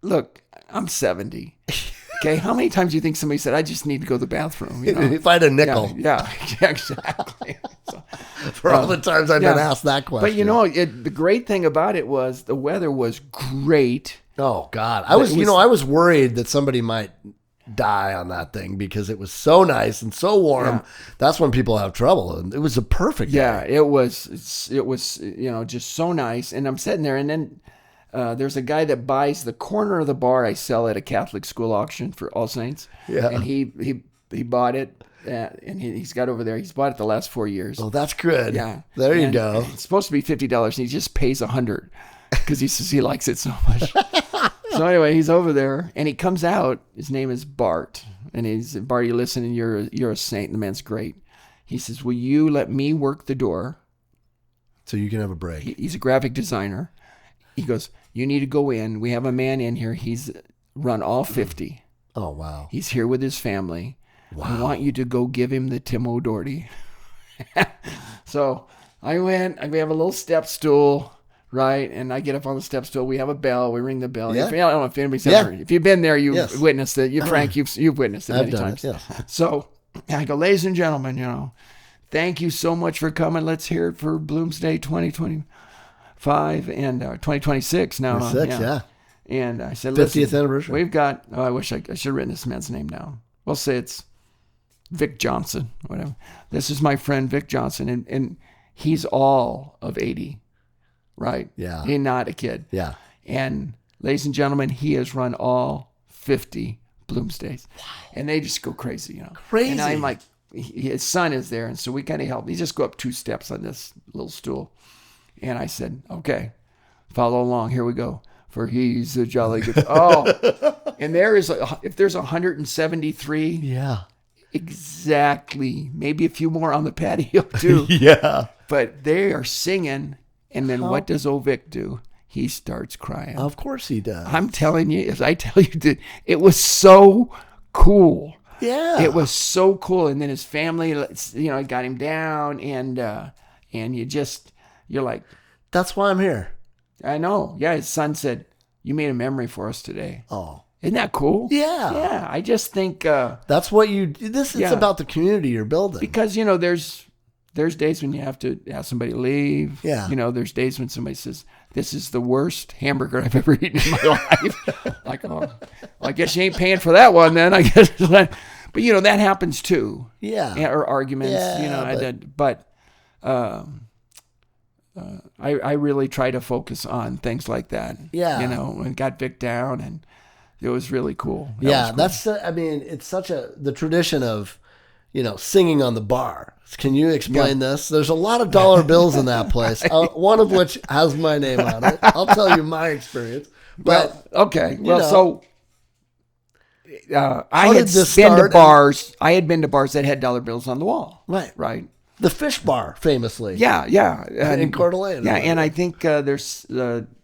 look, I'm 70. Okay, how many times do you think somebody said, I just need to go to the bathroom? If I had a nickel. Yeah, exactly. So, For all the times I've been asked that question. But the great thing about it was the weather was great. Oh God, I was worried that somebody might die on that thing because it was so nice and so warm. Yeah. That's when people have trouble, and it was a perfect day. It was just so nice. And I'm sitting there, and then there's a guy that buys the corner of the bar I sell at a Catholic school auction for All Saints. Yeah. And he bought it, and he's got over there. He's bought it the last 4 years. Oh, that's good. Yeah. There you go. It's supposed to be $50, and he just pays $100 because he says he likes it so much. So anyway, he's over there, and he comes out. His name is Bart, and he's Bart. You listen, and you're a saint. And the man's great. He says, "Will you let me work the door?" So you can have a break. He's a graphic designer. He goes, "You need to go in. We have a man in here. He's run all 50. Oh wow. He's here with his family. Wow. I want you to go give him the Tim O'Doherty." So I went. We have a little step stool. Right, and I get up on the step stool. We have a bell. We ring the bell. Yeah. I don't know if anybody's ever. If you've been there, you've Yes. witnessed it. Frank, you've witnessed it I've many done times. it, yes. So I go, ladies and gentlemen, thank you so much for coming. Let's hear it for Bloomsday 2025 and 2026 now. 26, yeah. And I said, 50th listen, anniversary. We've got. I wish I should have written this man's name down. We'll say it's Vic Johnson, whatever. This is my friend Vic Johnson, and he's all of 80. Right? Yeah. He's not a kid. Yeah. And ladies and gentlemen, he has run all 50 Bloomsdays. Wow. And they just go crazy, Crazy. And I'm like, his son is there. And so we kind of help. He just go up 2 steps on this little stool. And I said, okay, follow along. Here we go. For he's a jolly good. Oh, and if there's 173. Yeah. Exactly. Maybe a few more on the patio too. Yeah. But they are singing. And then what does Ovic do? He starts crying. Of course he does. I'm telling you, as I tell you, it was so cool. Yeah. It was so cool. And then his family, got him down, and you're like, That's why I'm here. I know. Yeah, his son said, "You made a memory for us today." Oh. Isn't that cool? Yeah. Yeah. I just think That's what it's about the community you're building. because there's days when you have to ask somebody to leave. Yeah. There's days when somebody says, "This is the worst hamburger I've ever eaten in my life." Like, oh, well, I guess you ain't paying for that one then, I guess. But, that happens too. Yeah. Or arguments, I really try to focus on things like that. Yeah. And got Vic down, and it was really cool. That was cool. It's such the tradition of, singing on the bar. Can you explain this? There's a lot of dollar bills in that place, one of which has my name on it. I'll tell you my experience. But, okay. I did had this been to start? bars. I had been to bars that had dollar bills on the wall. Right. The Fish Bar, famously. Yeah. In Coeur d'Alene. Yeah, and I think there's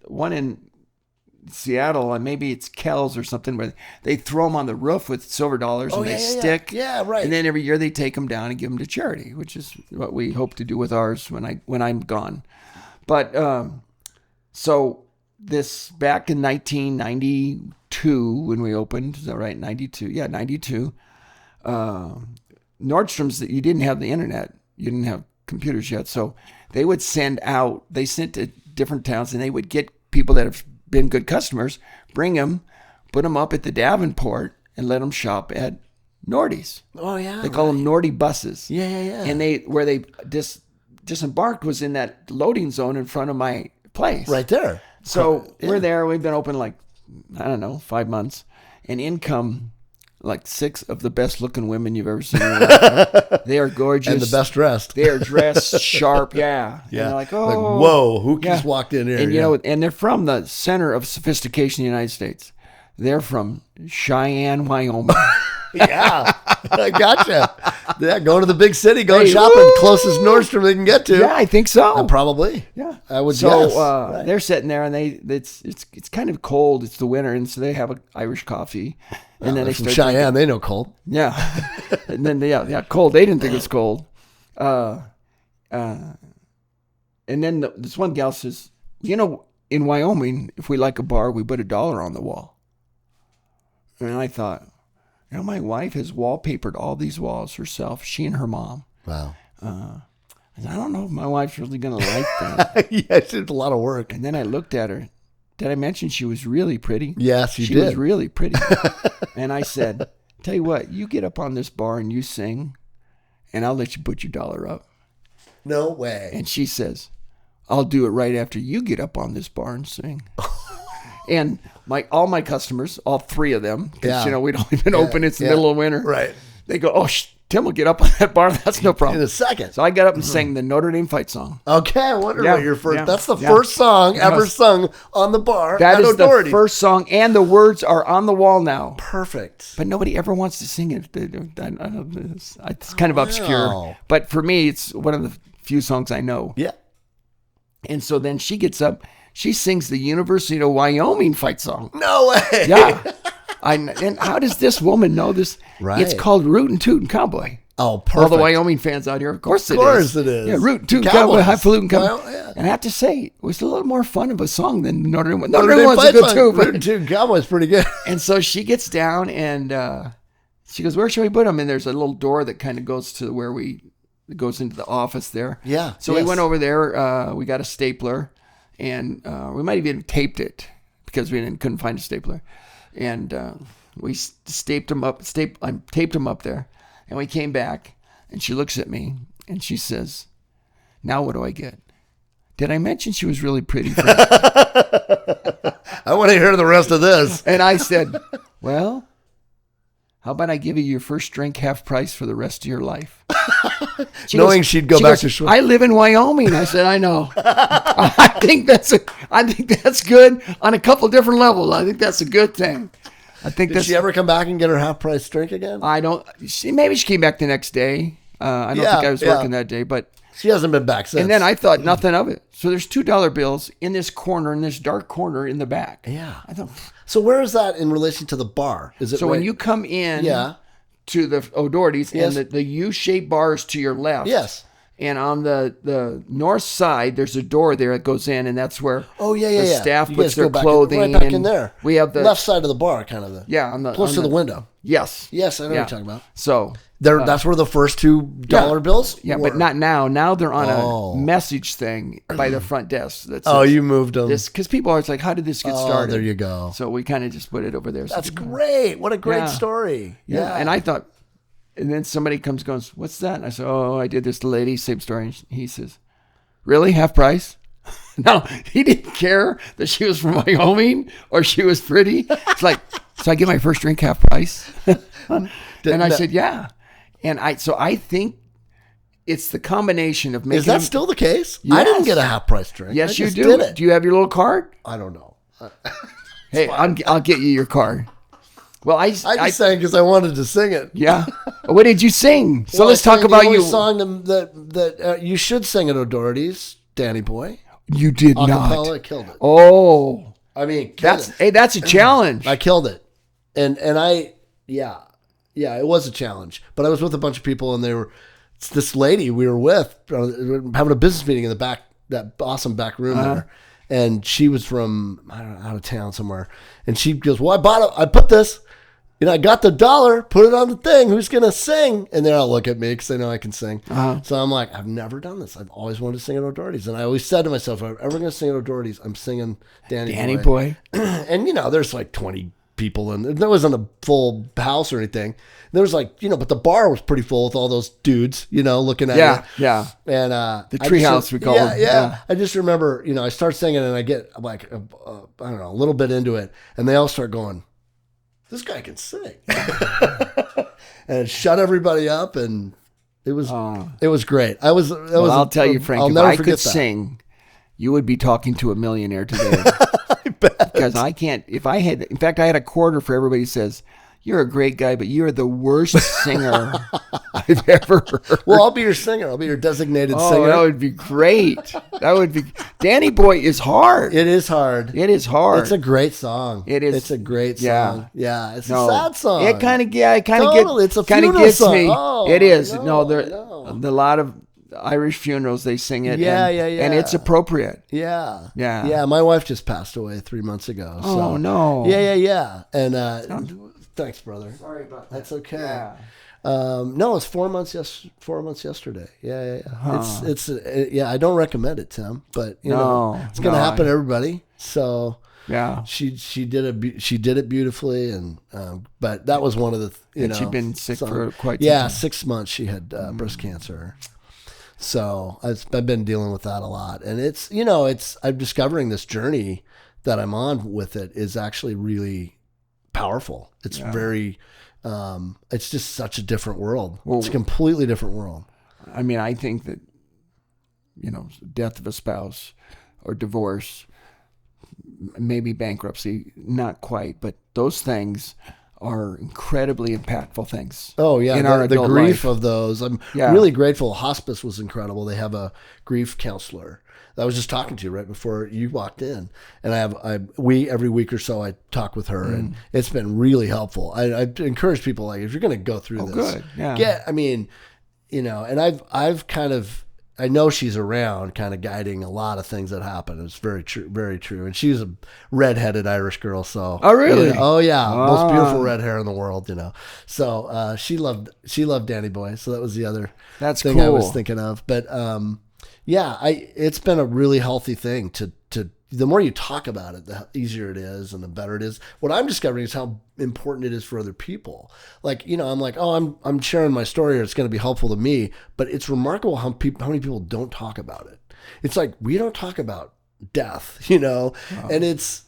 one in Seattle, and maybe it's Kells or something, where they throw them on the roof with silver dollars and they stick. Yeah, right. And then every year they take them down and give them to charity, which is what we hope to do with ours when I'm gone. But so this back in 1992 when we opened, is that right? 92, yeah, 92. Nordstrom's, you didn't have the internet, you didn't have computers yet, so they sent to different towns, and they would get people that have been good customers, bring them, put them up at the Davenport, and let them shop at Nordy's. Oh yeah, they call them Nordy buses. Yeah. And where they disembarked was in that loading zone in front of my place. Right there. So we're there. We've been open 5 months, and in come 6 of the best looking women you've ever seen in your life. They are gorgeous. And the best dressed. They are dressed sharp. Yeah. Yeah. And they're like, oh. Whoa, who just walked in here? And, and they're from the center of sophistication in the United States. They're from Cheyenne, Wyoming. Yeah. I gotcha. Yeah, go to the big city, go shopping, closest Nordstrom they can get to. Yeah, I think so. Probably. Yeah. I would guess. So they're sitting there, and it's kind of cold. It's the winter, and so they have an Irish coffee. And then they from start Cheyenne, they know cold. Yeah. And then, cold. They didn't think it was cold. And then this one gal says, in Wyoming, if we like a bar, we put $1 on the wall. And I thought, my wife has wallpapered all these walls herself, she and her mom. Wow. I don't know if my wife's really going to like that. Yeah, it's a lot of work. And then I looked at her. did I mention she was really pretty? Yes, you she did. She was really pretty. And I said, tell you what, you get up on this bar and you sing, and I'll let you put your dollar up. No way. And she says, I'll do it right after you get up on this bar and sing. And all my customers, all 3 of them, because we'd only been open, it's the middle of winter. Right. They go, oh, Tim will get up on that bar. That's no problem. In a second. So I got up and sang the Notre Dame fight song. Okay, I wonder what your first. Yeah, that's the first song ever sung on the bar. That is O'Doherty. the first song, and the words are on the wall now. Perfect. But nobody ever wants to sing it. It's kind of obscure. But for me, it's one of the few songs I know. Yeah. And so then she gets up. She sings the University of Wyoming fight song. No way. Yeah. And how does this woman know this? Right. It's called Rootin' Tootin' Cowboy. Oh, perfect. All the Wyoming fans out here, of course it is. Of course it is. Yeah, Rootin' Tootin' Cowboy, Highfalutin Cowboy. Well, yeah. And I have to say, it was a little more fun of a song than the Notre Dame one. Notre Dame one's good too. Rootin' Tootin' Cowboy's pretty good. And so she gets down and she goes, where should we put him? And there's a little door that kind of goes to where it goes into the office there. Yeah. So we went over there. We got a stapler, and we might have even taped it because we couldn't find a stapler. And we taped him up there, and we came back, and she looks at me, and she says, now what do I get? Did I mention she was really pretty? I want to hear the rest of this. And I said, well, how about I give you your first drink half price for the rest of your life? She'd go back to I live in Wyoming. I said, I know. I think that's good on a couple different levels. I think that's a good thing. Did she ever come back and get her half price drink again? Maybe she came back the next day. I don't think I was working that day, but she hasn't been back since. And then I thought nothing of it. So there's $2 bills in this dark corner in the back. Yeah. I thought. So where is that in relation to the bar? Is it when you come in to the O'Doherty's and the U-shaped bar is to your left. Yes. And on the north side, there's a door there that goes in, and that's where the staff puts their clothing. Right back in there. We have the left side of the bar, kind of close to the window. Yes. Yes, I know what you're talking about. So that's where the first $2 bills. Yeah, but not now. Now they're on a message thing by the front desk. You moved them. Because people are always like, how did this get started? There you go. So we kind of just put it over there. That's great. What a great story. Yeah. And I thought. And then somebody comes and goes, what's that? And I said, I did this to the lady, same story. And he says, really? Half price? No, he didn't care that she was from Wyoming or she was pretty. It's like, so I get my first drink half price? And I said, yeah. And I think it's the combination of making. Is that still the case? Yes. I didn't get a half price drink. Yes, you do. Do you have your little card? I don't know. Hey, I'll get you your card. Well, I just sang because I wanted to sing it. Yeah. What did you sing? So let's talk about you. Song that you should sing at O'Doherty's, Danny Boy. You did not. Acapella, killed it. Oh, I mean, that's a challenge. I killed it, and it was a challenge. But I was with a bunch of people, and it's this lady we were with having a business meeting in the back, that awesome back room there. And she was from, I don't know, out of town somewhere. And she goes, well, I put this, I got the dollar, put it on the thing. Who's going to sing? And they all look at me because they know I can sing. So I'm like, I've never done this. I've always wanted to sing at O'Doherty's. And I always said to myself, if I'm ever going to sing at O'Doherty's, I'm singing Danny Boy. And, there's like 20 people. And there wasn't a full house or anything. There was like, but the bar was pretty full with all those dudes, looking at it. Yeah. And the treehouse, we call it. Yeah. I just remember, I start singing and I get like, I don't know, a little bit into it. And they all start going, this guy can sing. And it shut everybody up. And it was great. I'll tell you, Frank, if I could sing, you would be talking to a millionaire today. I bet. Because I can't, I had a quarter for everybody who says, you're a great guy, but you're the worst singer I've ever heard. Well, I'll be your singer. I'll be your designated singer. That would be great. Danny Boy is hard. It is hard. It's a great song. It is. It's a great song. Yeah. It's a sad song. It kind of gets a funeral gets song. me. Oh, it is. A lot of Irish funerals, they sing it. Yeah. And it's appropriate. Yeah. Yeah. My wife just passed away 3 months ago. So. Oh, no. Yeah. And, thanks, brother. Sorry about that. That's okay. Yeah. No, it's 4 months. 4 months yesterday. Yeah. It's I don't recommend it, Tim. But it's going to happen to everybody. So Yeah. she did it beautifully, and but that was one of the And she'd been sick for quite some time. 6 months. She had breast cancer. So I've been dealing with that a lot, and I'm discovering this journey that I'm on with it is actually really powerful. It's very, it's just such a different world. Well, it's a completely different world. I mean, I think that, death of a spouse or divorce, maybe bankruptcy, not quite, but those things are incredibly impactful things. Oh yeah, in our the adult grief life. of those. I'm really grateful. Hospice was incredible. They have a grief counselor that I was just talking to right before you walked in, and we every week or so I talk with her, and it's been really helpful. I encourage people, like, if you're going to go through this, good, yeah. And I've kind of. I know she's around, kind of guiding a lot of things that happen. It's very true, very true. And she's a redheaded Irish girl, so. Oh really? Oh yeah, most beautiful red hair in the world, So she loved Danny Boy, so that was the other thing cool. I was thinking of. But it's been a really healthy thing to. The more you talk about it, the easier it is and the better it is. What I'm discovering is how important it is for other people. Like, I'm like, oh, I'm sharing my story, or it's going to be helpful to me. But it's remarkable how many people don't talk about it. It's like, we don't talk about death, and it's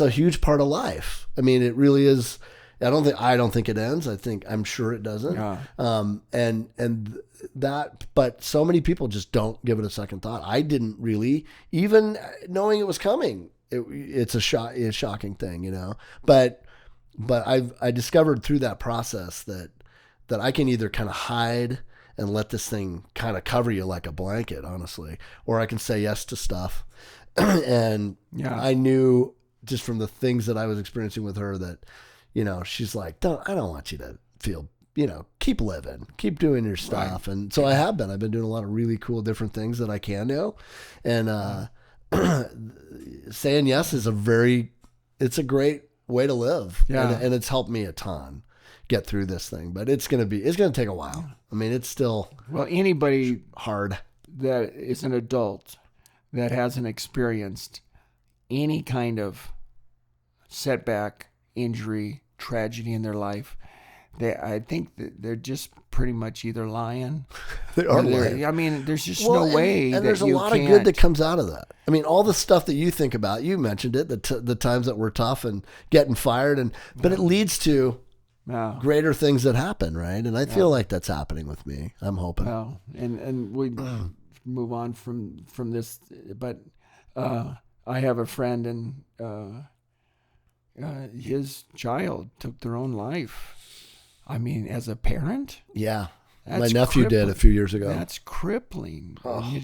a huge part of life. I mean, it really is. I don't think it ends. I'm sure it doesn't. Yeah. But so many people just don't give it a second thought. I didn't really, even knowing it was coming. It's a shocking thing, But I discovered through that process that I can either kind of hide and let this thing kind of cover you like a blanket, honestly, or I can say yes to stuff. And I knew just from the things that I was experiencing with her that, she's like, I don't want you to feel, keep living, keep doing your stuff. Right. And so I've been doing a lot of really cool, different things that I can do. And, saying yes is it's a great way to live. Yeah. And it's helped me a ton get through this thing, but it's going to take a while. I mean, it's still anybody hard that is an adult that hasn't experienced any kind of setback, injury, tragedy in their life, I think that they're just pretty much either lying. They are lying. I mean, there's just no way and there's a lot of good that comes out of that. I mean, all the stuff that you think about, you mentioned it, the times that were tough and getting fired, but it leads to greater things that happen, right? And I feel like that's happening with me. I'm hoping. Well, and we move on from this, but I have a friend, and his child took their own life. I mean, as a parent? Yeah. My nephew did a few years ago. That's crippling. Oh.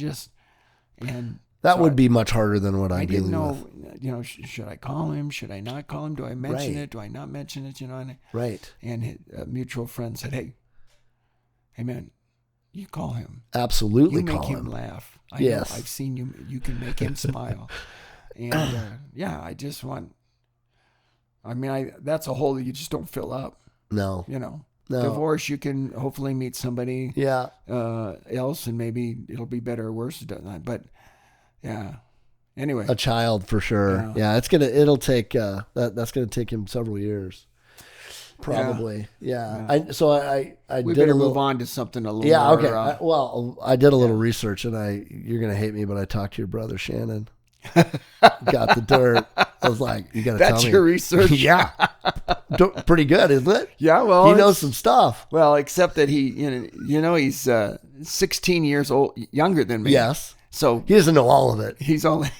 That would be much harder than what I'm dealing with. You know, should I call him? Should I not call him? Do I mention it? Do I not mention it? Right. And his mutual friend said, hey man, you call him. Absolutely call him. You make him laugh. I know, I've seen you. You can make him smile. And I just want, that's a hole that you just don't fill up. No. No. Divorce, you can hopefully meet somebody else, and maybe it'll be better or worse. But anyway, a child for sure. Yeah, it'll take that's gonna take him several years, probably. Yeah. I we did better a little, move on to something a little. Yeah. More, okay. I did a little research, and you're gonna hate me, but I talked to your brother Shannon. Got the dirt. I was like, you got to tell me. That's your research? Yeah. Pretty good, isn't it? Yeah, well. He knows some stuff. Well, except that he's 16 years old, younger than me. Yes. So he doesn't know all of it. He's only.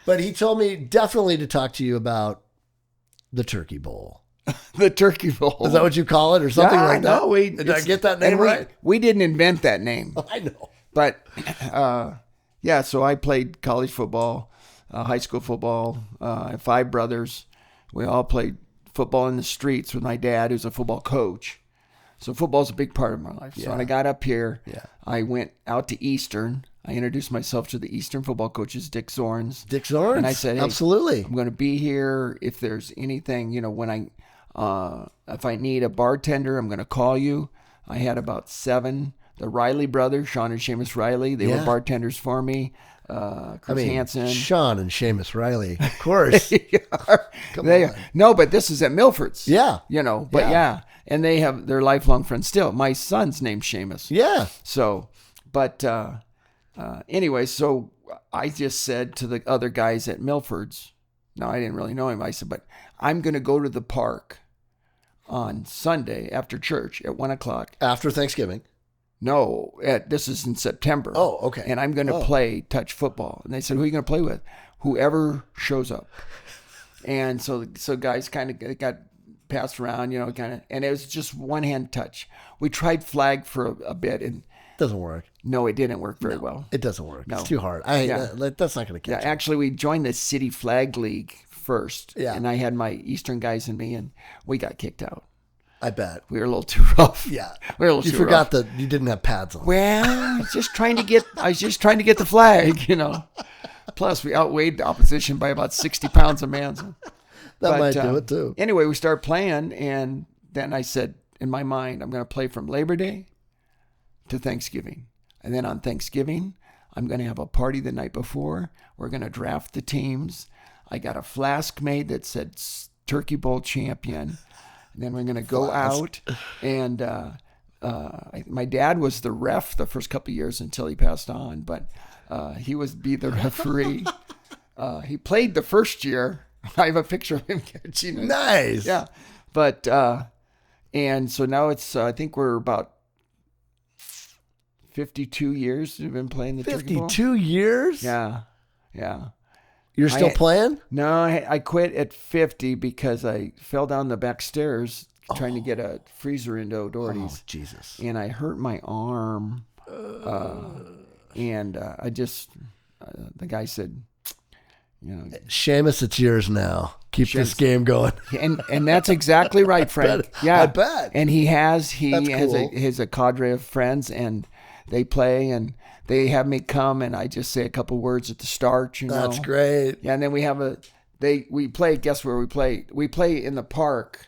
But he told me definitely to talk to you about the Turkey Bowl. The Turkey Bowl. Is that what you call it or something like that? No, did I get that name right? We didn't invent that name. I know. But, so I played college football, high school football. I have 5 brothers. We all played football in the streets with my dad, who's a football coach. So football's a big part of my life. So when I got up here, I went out to Eastern. I introduced myself to the Eastern football coaches, Dick Zorns. Dick Zorns? And I said, hey, absolutely. I'm going to be here. If there's anything, if I need a bartender, I'm going to call you. I had about 7 the Riley brothers, Sean and Seamus Riley. They were bartenders for me. Chris Hansen. Sean and Seamus Riley, of course. They are. No, but this is at Milford's. Yeah. But yeah. And they're lifelong friends still. My son's named Seamus. Yeah. So, but anyway, so I just said to the other guys at Milford's, no, I didn't really know him. I said, but I'm going to go to the park on Sunday after church at 1:00. After Thanksgiving. No, this is in September. Oh, okay. And I'm going to play touch football. And they said, who are you going to play with? Whoever shows up. And so guys kind of got passed around, and it was just one-hand touch. We tried flag for a bit, and doesn't work. No, it didn't work very well. It doesn't work. No. It's too hard. That's not going to catch. Yeah, actually, we joined the City Flag League first. Yeah. And I had my Eastern guys and me, and we got kicked out. I bet. We were a little too rough. Yeah. We were a little you too forgot rough. that you didn't have pads on. Well, I was just trying to get the flag, Plus, we outweighed the opposition by about 60 pounds a man. So. That might do it too. Anyway, we started playing, and then I said in my mind, I'm going to play from Labor Day to Thanksgiving. And then on Thanksgiving, I'm going to have a party the night before. We're going to draft the teams. I got a flask made that said Turkey Bowl champion. And then we're going to go out. And my dad was the ref the first couple of years until he passed on. But he would be the referee. He played the first year. I have a picture of him catching it. Nice. Yeah. But, and so now it's, I think we're about 52 years we've been playing the Turkey Bowl. 52 years? Yeah. Yeah. You're still playing? No, I quit at 50 because I fell down the back stairs trying to get a freezer into O'Doherty's. Oh, Jesus. And I hurt my arm. And I just, the guy said, Seamus, it's yours now. Keep this game going. And that's exactly right, Frank. I bet. And he has a cadre of friends, and they play, and they have me come, and I just say a couple words at the start. That's great. Yeah, and then we have we play. Guess where we play? We play in the park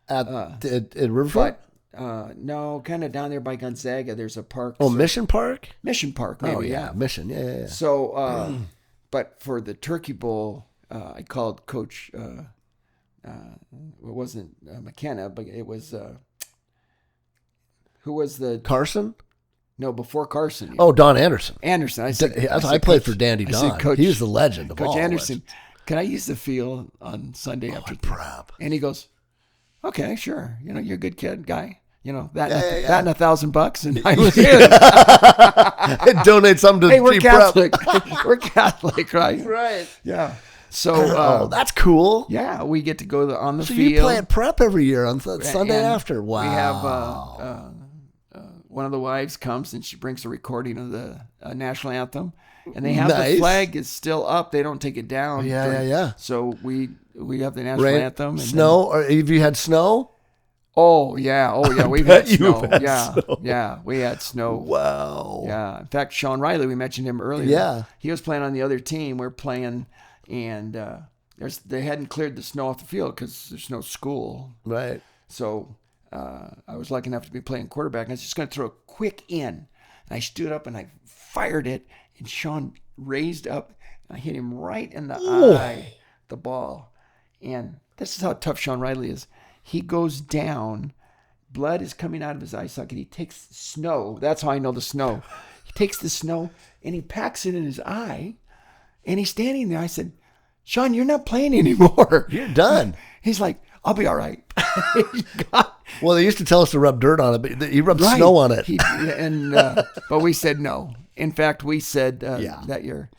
at Riverfront. No, kind of down there by Gonzaga. There's a park. Oh, Mission Park. Mission Park. Maybe, yeah, Mission. Yeah. So, but for the Turkey Bowl, I called Coach. It wasn't McKenna, but it was who was the Carson? No, before Carson. Oh, Don Anderson. Anderson. I played for Dandy Don. Coach, he was the legend of all. Coach Anderson. Can I use the field on Sunday after prep? And he goes, "Okay, sure. You're a good kid, guy. That and $1,000." And I was in. Donate something to Hey, we're Catholic. We're Catholic, right? Right. Yeah. So that's cool. Yeah, we get to go on the so field. So you play at prep every year on Sunday after. Wow. We have one of the wives comes and she brings a recording of the national anthem, and they have the flag is still up. They don't take it down. Yeah. So we have the national anthem. And snow? Or have you had snow? Oh yeah. We've had snow. Snow. Yeah. We had snow. Wow. Yeah. In fact, Sean Riley, we mentioned him earlier. Yeah. He was playing on the other team. We're playing, and they hadn't cleared the snow off the field because there's no school. Right. So I was lucky enough to be playing quarterback. And I was just going to throw a quick in, and I stood up and I fired it, and Sean raised up, and I hit him right in the eye, the ball. And this is how tough Sean Riley is. He goes down, blood is coming out of his eye socket. He takes snow. That's how I know the snow. He takes the snow and he packs it in his eye, and he's standing there. I said, "Sean, you're not playing anymore. You're done." He's like, "I'll be all right." Well, they used to tell us to rub dirt on it, but he rubbed snow on it. But we said no. In fact, we said that year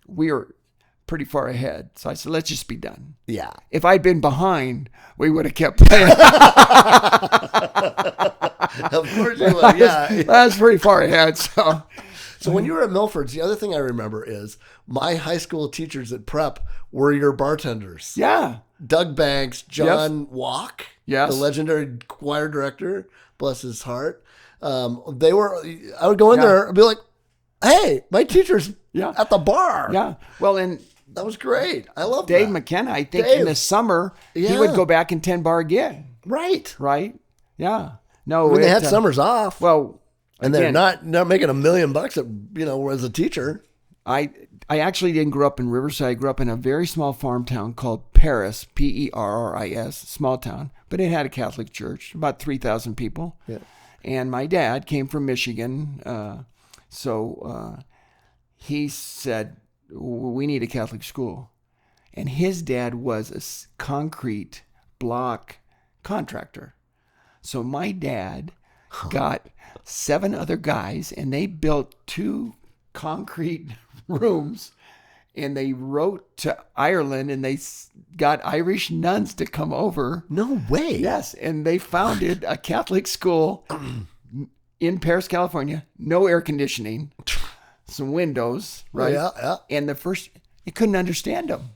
we were pretty far ahead. So I said, let's just be done. Yeah. If I'd been behind, we would have kept playing. Of course you would. Yeah. That's pretty far ahead. So when you were at Milford's, the other thing I remember is my high school teachers at prep were your bartenders. Yeah. Doug Banks, John Walk, yes, the legendary choir director, bless his heart. I would go in there and be like, "Hey, my teacher's at the bar." Yeah. Well, and that was great. I love Dave that. McKenna. I think in the summer he would go back and 10 bar again. Right. Yeah. No. When they had summers off. Well, And they're Again, not making $1 million as a teacher. I actually didn't grow up in Riverside. I grew up in a very small farm town called Paris, Perris, small town, but it had a Catholic church, about 3,000 people. Yeah. And my dad came from Michigan, so he said, we need a Catholic school. And his dad was a concrete block contractor. So my dad got 7 other guys, and they built 2 concrete rooms, and they wrote to Ireland, and they got Irish nuns to come over. No way. Yes, and they founded a Catholic school in Paris, California. No air conditioning, some windows, right? Yeah. And they couldn't understand them.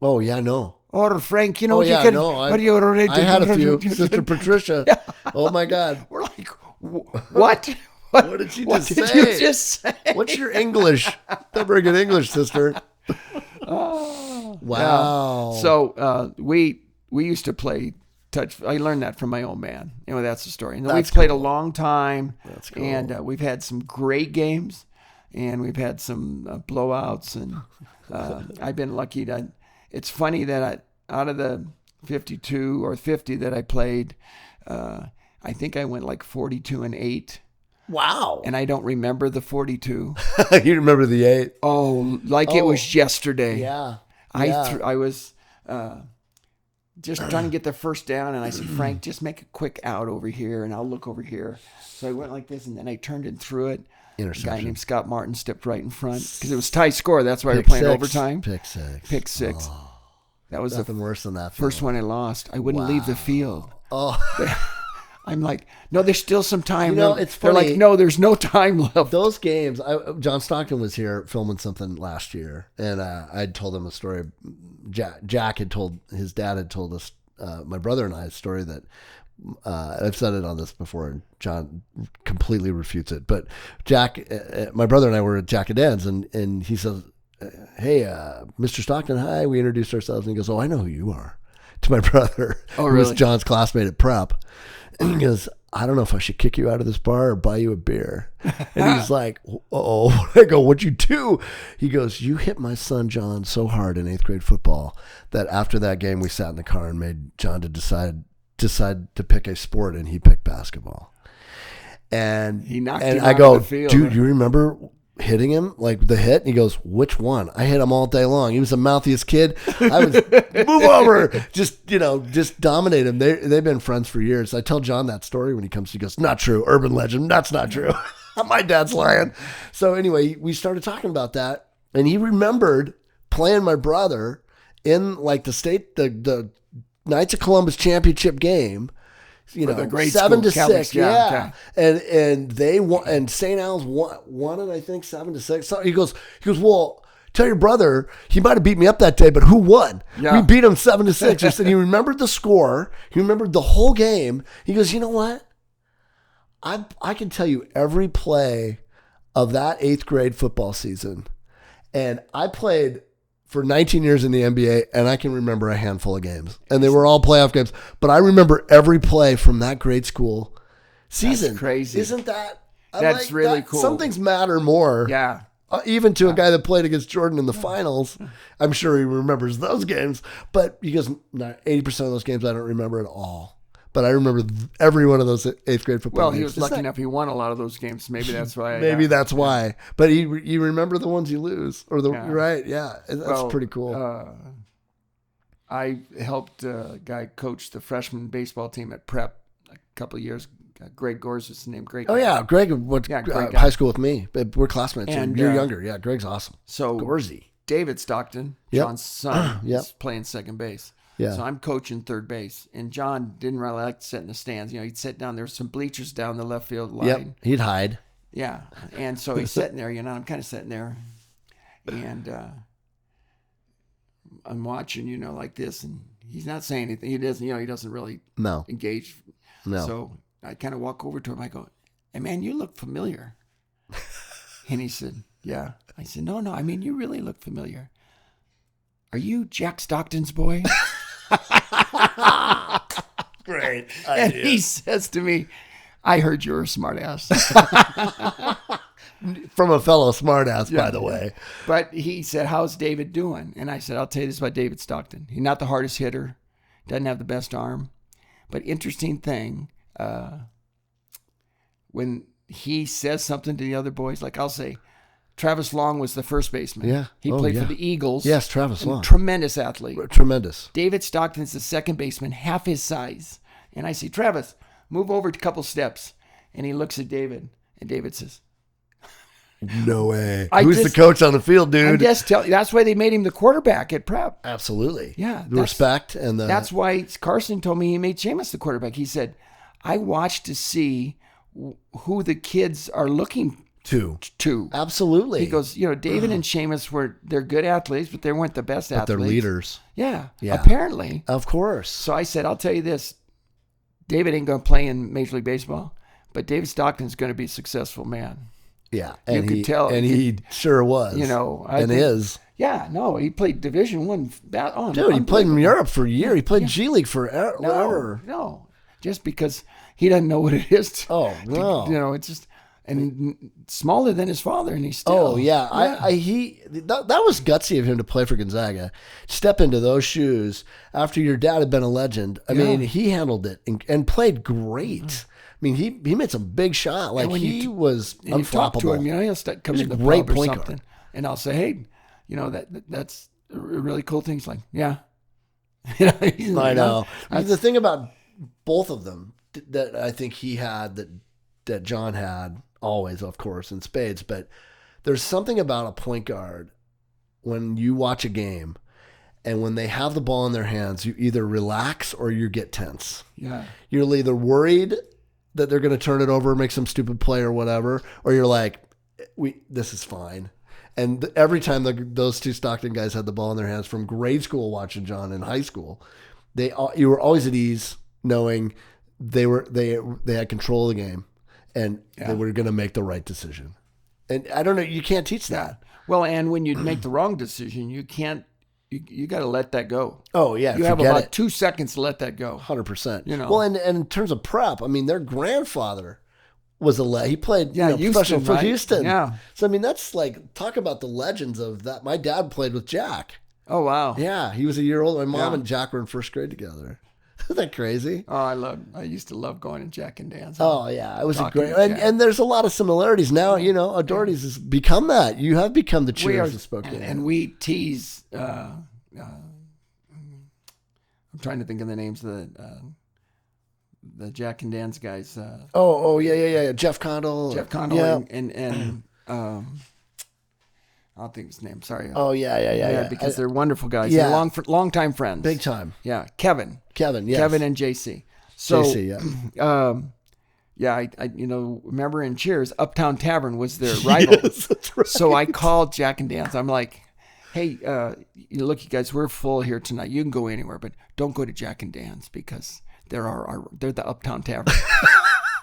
Oh, yeah, no. Or Frank, you know Oh, what yeah, you could. no. What do you already do? I had a few. Sister Patricia. Oh, my God. We're like, what? What did she just Did say? you just say? What's your English? Not very good English, sister. Wow. Yeah. So we used to play touch. I learned that from my old man. That's the story. And we've played a long time. That's cool. And we've had some great games, and we've had some blowouts. And I've been lucky to. It's funny that out of the 52 or 50 that I played, I think I went like 42-8. Wow. And I don't remember the 42. You remember the 8? Oh, it was yesterday. Yeah. I was just trying to get the first down, and I said, Frank, just make a quick out over here, and I'll look over here. So I went like this, and then I turned and threw it. A guy named Scott Martin stepped right in front because it was tie score. That's why we were playing overtime. Pick six. Oh, that was Nothing worse than that. First one I lost. I wouldn't leave the field. Oh. I'm like, no, there's still some time. It's funny. They're like, no, there's no time left. Those games, John Stockton was here filming something last year, and I'd told him a story. Jack had told, his dad had told us, my brother and I, a story that I've said it on this before, and John completely refutes it. But Jack, my brother and I were at Jack and Dan's, and he says, hey, Mr. Stockton, hi. We introduced ourselves, and he goes, oh, I know who you are, to my brother, who was really? John's classmate at prep. And he goes, I don't know if I should kick you out of this bar or buy you a beer. And he's like, oh, I go, what'd you do? He goes, you hit my son John so hard in 8th grade football that after that game we sat in the car and made John to decide to pick a sport, and he picked basketball. And he knocked and him I out go, of the field. dude, you remember hitting him, like the hit? And he goes, which one? I hit him all day long. He was the mouthiest kid. I was move over, just dominate him. They've been friends for years. I tell John that story when he comes. He goes, not true, urban legend. That's not true. My dad's lying. So anyway, we started talking about that, and he remembered playing my brother in like the Knights of Columbus championship game. the grade 7-6, Catholics, yeah. okay. And they won, and St. Al's won it, I think 7-6. So he goes, well, tell your brother he might have beat me up that day, but who won? Yeah. We beat him 7-6. He said he remembered the score, he remembered the whole game. He goes, you know what? I can tell you every play of that 8th grade football season, and I played for 19 years in the NBA, and I can remember a handful of games, and they were all playoff games. But I remember every play from that grade school season. That's crazy. Isn't that? That's really cool. Some things matter more. Yeah. Even to a guy that played against Jordan in the finals, I'm sure he remembers those games. But he goes, 80% of those games I don't remember at all. But I remember every one of those 8th grade football games. Well, he was lucky enough he won a lot of those games. Maybe that's why. That's why. But you remember the ones you lose, or right? Yeah, that's pretty cool. I helped a guy coach the freshman baseball team at Prep a couple of years. Greg Gores is his name. Great guy. Oh yeah, Greg went Greg high school with me. We're classmates. And, you're younger. Yeah, Greg's awesome. So Gorsey. David Stockton, Yep. John's son, Yep. is playing second base. Yeah. So I'm coaching third base, and John didn't really like to sit in the stands. He'd sit down. There's some bleachers down the left field line. Yep, he'd hide. Yeah, and so he's sitting there. I'm kind of sitting there, and I'm watching, like this, and he's not saying anything. He doesn't really engage. No. So I kind of walk over to him. I go, "Hey man, you look familiar." And he said, "Yeah." I said, "No, I mean, you really look familiar. Are you Jack Stockton's boy?" Great. And he says to me, I heard you were a smart ass. From a fellow smartass, by the way. But he said, how's David doing? And I said, I'll tell you this about David Stockton. He's not the hardest hitter, doesn't have the best arm. But interesting thing, when he says something to the other boys, like I'll say, Travis Long was the first baseman. Yeah. He played for the Eagles. Yes, Travis Long. Tremendous athlete. Tremendous. David Stockton's the second baseman, half his size. And I say, Travis, move over a couple steps. And he looks at David, and David says, no way. Who's the coach on the field, dude? I'm just telling you, that's why they made him the quarterback at prep. Absolutely. Yeah. The respect and the... That's why Carson told me he made Seamus the quarterback. He said, I watched to see who the kids are looking to. Absolutely. He goes, David and Seamus they're good athletes, but they weren't the best athletes. They're leaders. Yeah. Apparently. Of course. So I said, I'll tell you this. David ain't going to play in Major League Baseball, but David Stockton's going to be a successful man. Yeah, and you could tell, and he sure was. Is. Yeah, no, he played Division I. Dude, he played in Europe for a year. He played G League forever. No, just because he doesn't know what it is. No, it's just smaller than his father, and he's still. Oh yeah, that was gutsy of him to play for Gonzaga. Step into those shoes after your dad had been a legend. I mean, he handled it and played great. I mean, he made some big shot. Like he was unflappable. You talk to him, he'll come to the great pub or point something, guard. And I'll say, hey, that's a really cool thing. He's like, yeah. I know. The thing about both of them that I think he had that John had always, of course, in spades, but there's something about a point guard when you watch a game and when they have the ball in their hands, you either relax or you get tense. Yeah. You're either worried that they're going to turn it over, make some stupid play or whatever, or you're like, this is fine. And every time those two Stockton guys had the ball in their hands from grade school watching John in high school, you were always at ease knowing they had control of the game and they were going to make the right decision. And I don't know, you can't teach that. Well, and when you make the wrong decision, you can't. You got to let that go. Oh yeah, you have about 2 seconds to let that go. 100%. Well, and in terms of prep, I mean, their grandfather was he played professional for Houston. Yeah. So I mean, that's like, talk about the legends of that. My dad played with Jack. Oh wow. Yeah, he was a year older. My mom and Jack were in first grade together. Isn't that crazy? Oh, I used to love going to Jack and Dan's. Oh yeah, it was a great, and there's a lot of similarities now. O'Doherty's has become that. You have become the cheers of Spokane, and we tease. I'm trying to think of the names of the Jack and Dan's guys. Yeah. Jeff Condell. And I'll think his name. Sorry. Yeah. Because they're wonderful guys. Yeah. They're long-time friends. Big time. Yeah. Kevin, yes. Kevin and JC. So, JC, I remember in Cheers, Uptown Tavern was their rival. Yes, that's right. So I called Jack and Dan's. I'm like, hey, look, you guys, we're full here tonight. You can go anywhere, but don't go to Jack and Dan's because they're the Uptown Tavern.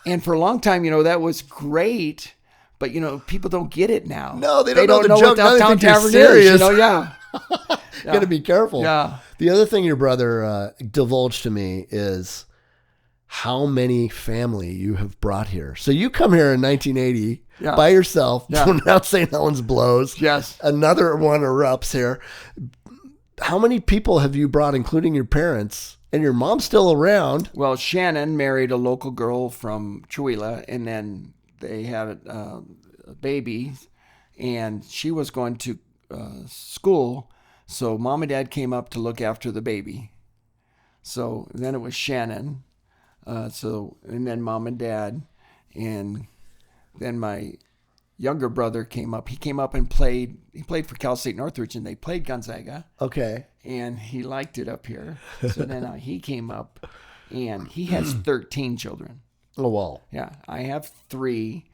And for a long time, that was great. But people don't get it now. No, they don't know the what joke. the Uptown Tavern serious. is. Got to be careful. Yeah. The other thing your brother divulged to me is how many family you have brought here. So you come here in 1980 by yourself. Yeah. Now St. Helens blows. Yes. Another one erupts here. How many people have you brought, including your parents? And your mom's still around. Well, Shannon married a local girl from Chihuahua, and then they had a baby, and she was going to school, so mom and dad came up to look after the baby. So then it was Shannon, and then mom and dad, and then my younger brother came up. He came up and played. He played for Cal State Northridge, and they played Gonzaga. Okay. And he liked it up here. So then he came up, and he has 13 children. Oh, wow. Yeah, I have 3.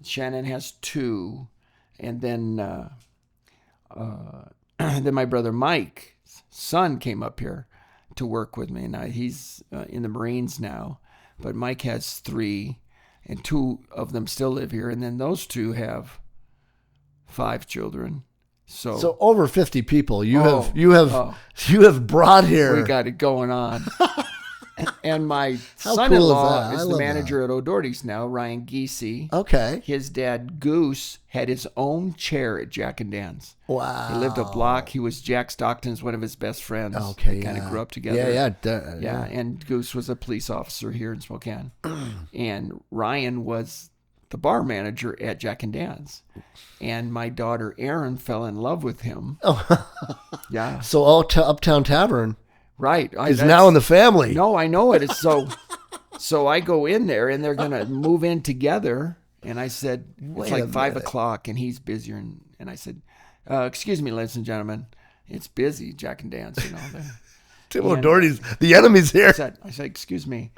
Shannon has 2, and then my brother Mike's son came up here to work with me. Now he's in the Marines now, but Mike has 3, and 2 of them still live here, and then those 2 have 5 children. So over 50 people you have brought here. We got it going on. And my How son-in-law cool is that? I is the love manager at O'Doherty's now, Ryan Giese. Okay. His dad, Goose, had his own chair at Jack and Dan's. Wow. He lived a block. He was Jack Stockton's one of his best friends. Okay. They kind of grew up together. Yeah. And Goose was a police officer here in Spokane. And Ryan was the bar manager at Jack and Dan's. And my daughter, Erin, fell in love with him. Oh. Yeah. So Uptown Tavern Right. is now in the family. No, I know it. It's so I go in there and they're going to move in together. And I said, it's like 5 o'clock and he's busier. And I said, excuse me, ladies and gentlemen, it's busy, Jack and Dan's, you know. Tim O'Doherty's, the enemy's here. I said, excuse me.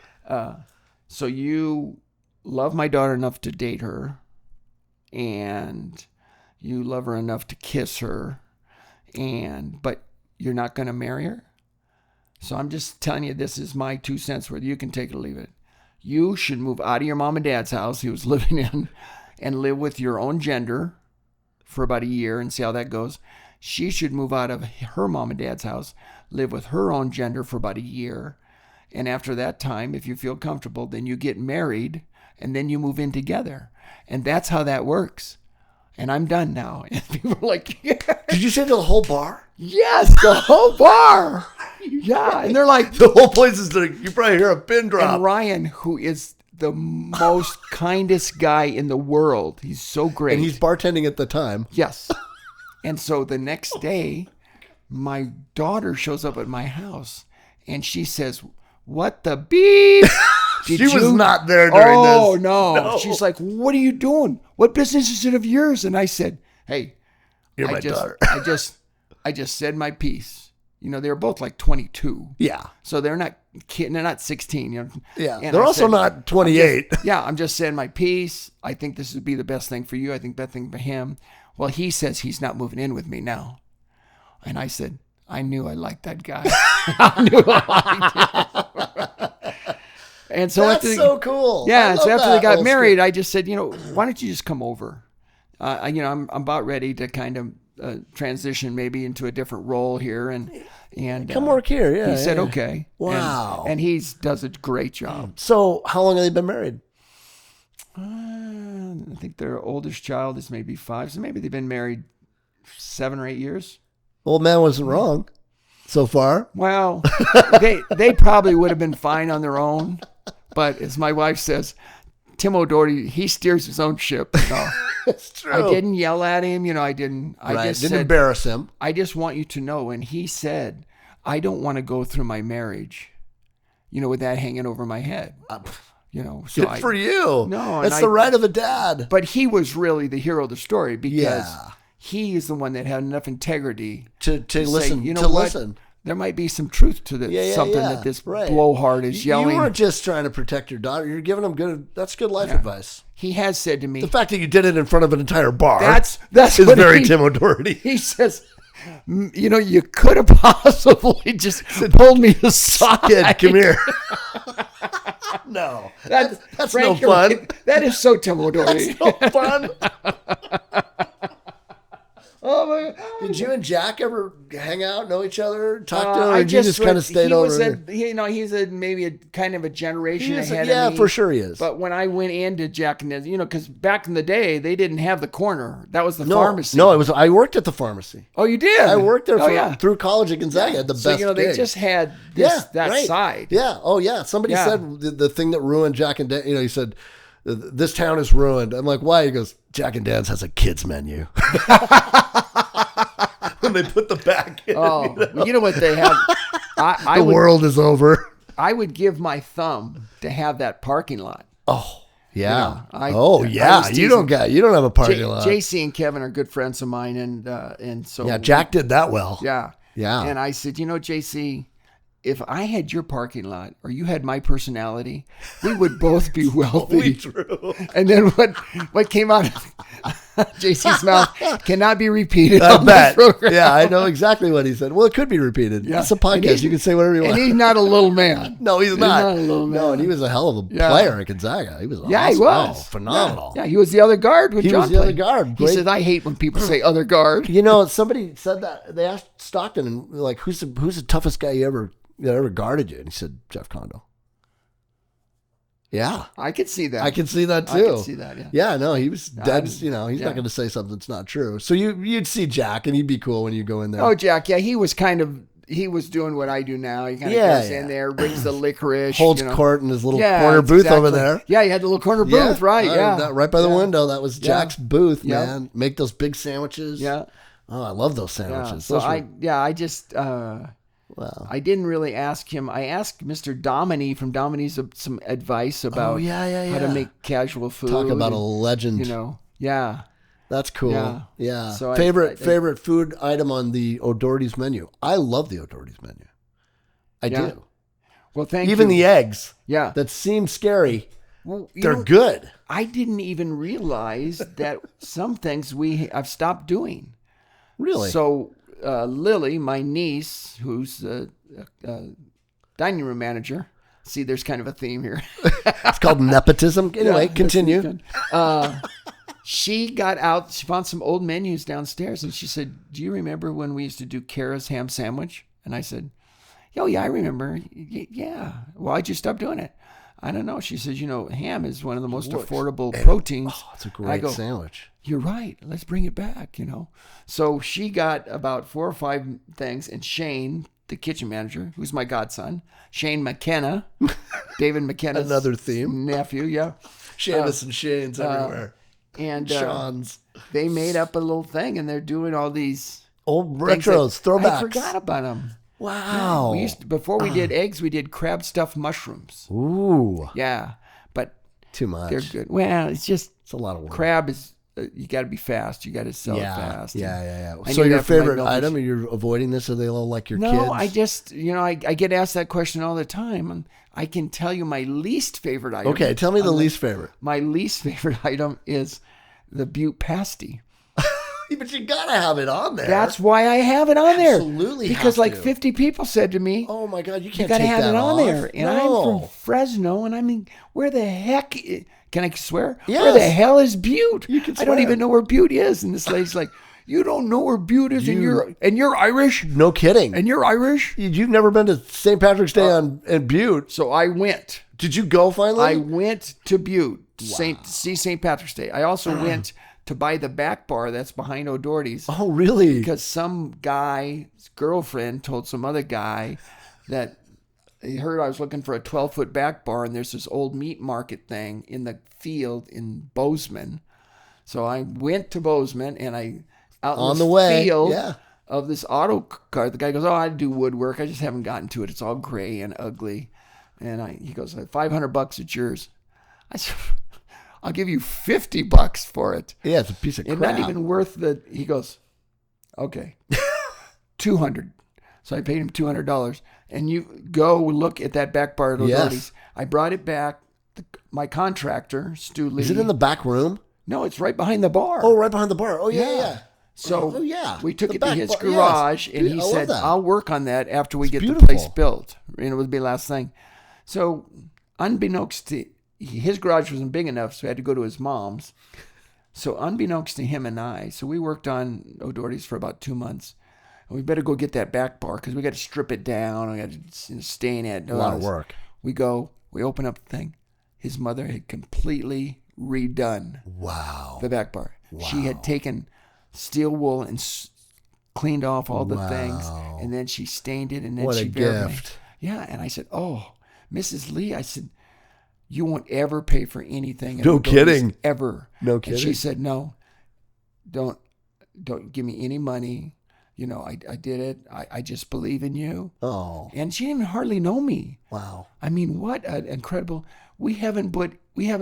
So you love my daughter enough to date her and you love her enough to kiss her but you're not going to marry her? So I'm just telling you, this is my 2 cents worth. You can take it or leave it. You should move out of your mom and dad's house he was living in and live with your own gender for about a year and see how that goes. She should move out of her mom and dad's house, live with her own gender for about a year. And after that time, if you feel comfortable, then you get married and then you move in together. And that's how that works. And I'm done now. And people are like, yeah. Did you say the whole bar? Yes, the whole bar. Yeah. And they're like, The whole place is you probably hear a pin drop. and Ryan, who is the most kindest guy in the world. He's so great. And he's bartending at the time. Yes. And so the next day, my daughter shows up at my house and she says, "What the beep?" She was not there during this. Oh, no. She's like, "What are you doing? What business is it of yours?" And I said, "Hey, You're my daughter. I just said my piece." You know, they were both like 22. Yeah. So they're not kidding. They're not 16. You know. Yeah. And They're I also said, not 28. I'm just saying my piece. I think this would be the best thing for you. I think best thing for him. Well, he says he's not moving in with me now. And I said, I knew I liked that guy. I knew I liked him. And so That's so cool. Yeah. And so after they got married, school. I just said, why don't you just come over? I'm about ready to kind of transition maybe into a different role here and come work here. Yeah. He said, okay. Wow. And he does a great job. So how long have they been married? I think their oldest child is maybe 5. So maybe they've been married 7 or 8 years. Old man wasn't wrong so far. Well, they probably would have been fine on their own. But as my wife says, Tim O'Doherty, he steers his own ship. No. It's true. I didn't yell at him. I didn't. I just didn't said, embarrass him. I just want you to know. And he said, I don't want to go through my marriage, with that hanging over my head. So Good for you. No, that's the right of a dad. But he was really the hero of the story because he is the one that had enough integrity to listen. Say, listen. There might be some truth to this. That this blowhard is yelling. You weren't just trying to protect your daughter. You're giving them that's good life advice. He has said to me, the fact that you did it in front of an entire bar. That's is very Tim O'Doherty. He says, you could have possibly just pulled me aside. Kid, come here. No, that's no fun. That is so Tim O'Doherty. That's no fun. Oh my God. Did you and Jack ever hang out, know each other, talk to him, or you just kind of stayed over? He's maybe a kind of a generation ahead of me. Yeah, for sure he is. But when I went into Jack and because back in the day, they didn't have the corner. That was the pharmacy. No, I worked at the pharmacy. Oh, you did? I worked there through college at Gonzaga. Had the best gig. They just had that side. Yeah. Oh, yeah. Somebody said the thing that ruined Jack and Dan, he said, this town is ruined. I'm like, why? He goes, Jack and Dan's has a kids menu. When they put the back in. Oh, you know what they have? The world is over. I would give my thumb to have that parking lot. Oh, yeah. Yeah. You don't have a parking lot. JC and Kevin are good friends of mine, and so Jack did that well. Yeah. And I said, JC, if I had your parking lot or you had my personality, we would both be wealthy. True. And then what came out of JC's mouth cannot be repeated. I bet. Yeah, I know exactly what he said. Well, it could be repeated. Yeah. It's a podcast. You can say whatever you want. And he's not a little man. No, he's not. Not a little man. No, and he was a hell of a player at Gonzaga. He was awesome. Yeah, he was. Oh, phenomenal. Yeah, he was the other guard when John played. He was the other guard. He said, I hate when people say other guard. Somebody said that. They asked Stockton, and like, who's the toughest guy that ever guarded you? And he said, Jeff Kondo. Yeah. I could see that. I can see that too. I can see that, yeah. Yeah, no, he was dead. He's not yeah. going to say something that's not true. So you'd see Jack, and he'd be cool when you go in there. Oh, Jack, yeah, he was doing what I do now. He kind of goes in there, brings the licorice, holds court in his little corner booth over there. Yeah, he had the little corner booth, right? Yeah, right by the window. That was Jack's booth, Yep. man. Make those big sandwiches. Yeah. Oh, I love those sandwiches. Yeah. So I didn't really ask him. I asked Mr. Dominy from Dominy's some advice about how to make casual food. Talk about a legend. Yeah. That's cool. Yeah. So favorite food item on the O'Doherty's menu. I love the O'Doherty's menu. I do. Well, thank you. Even the eggs. Yeah. That seem scary. Well, they're good. I didn't even realize that some things I've stopped doing. Really? So Lily, my niece, who's a dining room manager. See, there's kind of a theme here. It's called nepotism. Anyway, continue. She got out. She found some old menus downstairs, and she said, "Do you remember when we used to do Kara's ham sandwich?" And I said, "Oh yeah, I remember. Yeah. Why'd you stop doing it?" I don't know. She says, ham is one of the most affordable proteins. Oh, it's a great sandwich. You're right. Let's bring it back, So she got about 4 or 5 things, and Shane, the kitchen manager, who's my godson, Shane McKenna, David McKenna's another theme nephew, yeah. Seamus and Shane's everywhere. And Sean's. They made up a little thing, and they're doing all these old retros, throwbacks. I forgot about them. Wow. Yeah, before we did eggs, we did crab stuffed mushrooms. Ooh. Yeah, but too much. They're good. Well, it's a lot of work. Crab is you got to be fast. You got to sell it fast. Yeah. So your favorite item? Are you avoiding this? Are they all like your kids? No, I just I get asked that question all the time, and I can tell you my least favorite item. Okay, tell me the least favorite. My least favorite item is the Butte pasty. But you gotta have it on there. That's why I have it on there. Absolutely, because like 50 people said to me, "Oh my God, you can't gotta take have that it on off." there." And I'm from Fresno, and I mean, where the heck? Can I swear? Yes. Where the hell is Butte? You can I don't swear. even know where Butte is. And this lady's like, "You don't know where Butte is, and you're Irish? No kidding. And you're Irish? You've never been to St. Patrick's Day in Butte?" So I went. Did you go finally? I went to Butte to see St. Patrick's Day. I also went to buy the back bar that's behind O'Doherty's. Oh, really? Because some guy's girlfriend told some other guy that he heard I was looking for a 12-foot back bar, and there's this old meat market thing in the field in Bozeman. So I went to Bozeman, and out on in the this way field of this auto car, the guy goes, "Oh, I do woodwork. I just haven't gotten to it. It's all gray and ugly." And he goes, "$500, it's yours." I said, "I'll give you $50 for it." Yeah, it's a piece of crap. It's not even worth the. He goes, "Okay, $200." So I paid him $200, and you go look at that back bar at O'Doherty's. I brought it back. My contractor, Stu Lee. Is it in the back room? No, it's right behind the bar. Oh, right behind the bar. Oh yeah. So we took it to his bar, garage, and he I love said, that. "I'll work on that after we get beautiful. the place built." And it would be the last thing. So unbeknownst to his garage wasn't big enough, so I had to go to his mom's. So unbeknownst to him and I, so we worked on O'Doherty's for about 2 months. And we better go get that back bar because we got to strip it down. We got to stain it. A lot of work. We open up the thing. His mother had completely redone the back bar. Wow. She had taken steel wool and cleaned off all the things, and then she stained it, and then what she a gift. Yeah, and I said, "Oh, Mrs. Lee," I said, "you won't ever pay for anything." No kidding. Ever. No kidding. And she said, "No, don't give me any money. I did it. I just believe in you." Oh. And she didn't even hardly know me. Wow. I mean, what an incredible. We haven't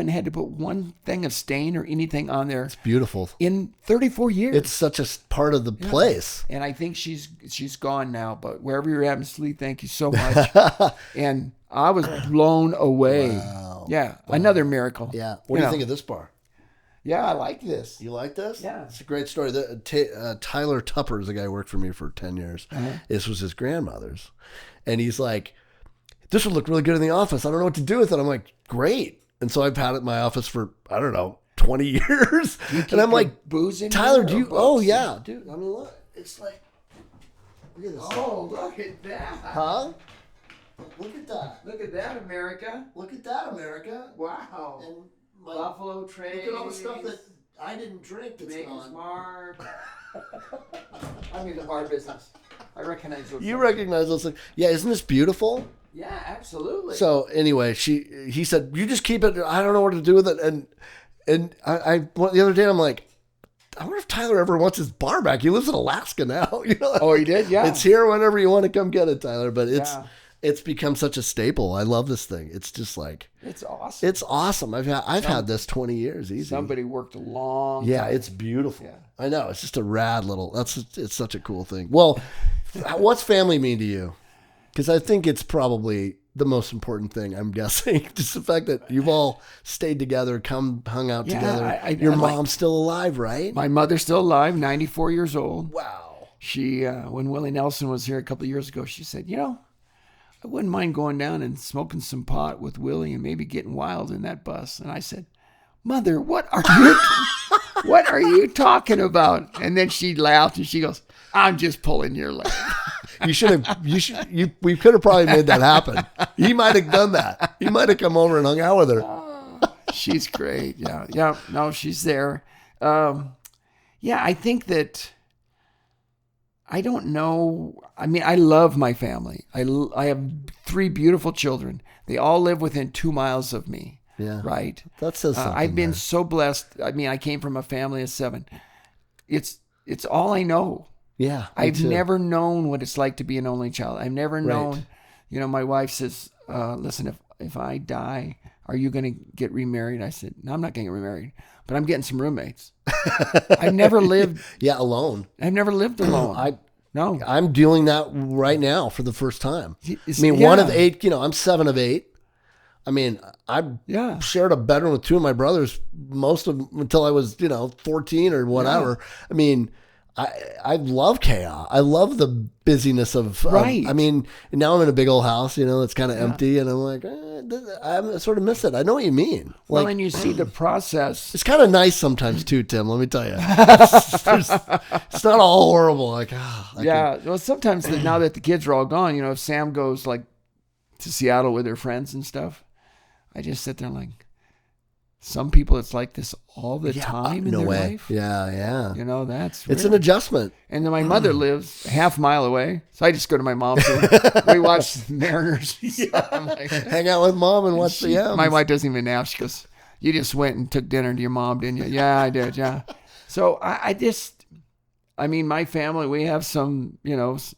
had to put one thing of stain or anything on there. It's beautiful. In 34 years. It's such a part of the place. And I think she's gone now, but wherever you're at, Miss Lee, thank you so much. And I was blown away. Wow. Yeah. Wow. Another miracle. Yeah. What do you think of this bar? Yeah, I like this. You like this? Yeah. It's a great story. Tyler Tupper is a guy who worked for me for 10 years. This was his grandmother's. And he's like, "This would look really good in the office. I don't know what to do with it." I'm like, "Great." And so I've had it in my office for, 20 years. And I'm like, booze in "Tyler, here do you?" or Oh, books? yeah. Dude, I mean, look. It's like, look at this. Oh, look at that. Huh? Look at that. Look at that, America. Look at that, America. Wow. And Buffalo Trace. look at all the stuff that I didn't drink that's Maker's gone. Mark. I'm in the bar business. I recognize those. You things. recognize those things. Yeah, isn't this beautiful? Yeah, absolutely. So anyway, he said, you just keep it. I don't know what to do with it. And I the other day, I'm like, I wonder if Tyler ever wants his bar back. He lives in Alaska now. You know? Oh, he did? Yeah. It's here whenever you want to come get it, Tyler. But Yeah. it's become such a staple. I love this thing. It's just like, It's awesome. it's awesome. I've had this 20 years easy. Somebody worked a long Yeah, time. it's beautiful. Yeah. I know. It's just a rad little. It's such a cool thing. Well, what's family mean to you? Because I think it's probably the most important thing. I'm guessing just the fact that you've all stayed together, hung out Yeah, together. Your mom's still alive, right? My mother's still alive, 94 years old. Wow. She, when Willie Nelson was here a couple of years ago, she said, I wouldn't mind going down and smoking some pot with Willie and maybe getting wild in that bus. And I said, Mother, what are you talking about? And then she laughed and she goes, I'm just pulling your leg. We could have probably made that happen. He might have done that. He might have come over and hung out with her. She's great. Yeah. Yeah. No, she's there. I think that, I don't know. I mean, I love my family. I have 3 beautiful children. They all live within 2 miles of me. Yeah. Right. That says something. I've been there. so blessed. I mean, I came from a family of 7. It's all I know. Yeah. me I've too. never known what it's like to be an only child. I've never known, my wife says, listen, if I die, are you going to get remarried? I said, no, I'm not going to get remarried, but I'm getting some roommates. I've never lived. Yeah, alone. I've never lived alone. No. I'm doing that right now for the first time. It's- I mean, yeah. one of 8, I'm 7 of 8. I mean, I Yeah. shared a bedroom with 2 of my brothers most of until I was, 14 or whatever. I mean, I love chaos. I love the busyness of, Right. I mean, now I'm in a big old house, it's kind of empty, and I'm like, I sort of miss it. I know what you mean. Well, Like, and you see the process. it's kind of nice sometimes too, Tim. Let me tell you, it's not all horrible. Like, Yeah. Well, sometimes now that the kids are all gone, if Sam goes like to Seattle with her friends and stuff, I just sit there like, some people it's like this all the time in no their way. life. Yeah. That's It's weird. an adjustment. And then my mother lives a half mile away, so I just go to my mom's. We watch Mariners. I'm like, Hang out with mom and watch the M's. my wife doesn't even ask. She goes, "You just went and took dinner to your mom, didn't you?" Yeah, I did. Yeah. So I mean, my family, we have some,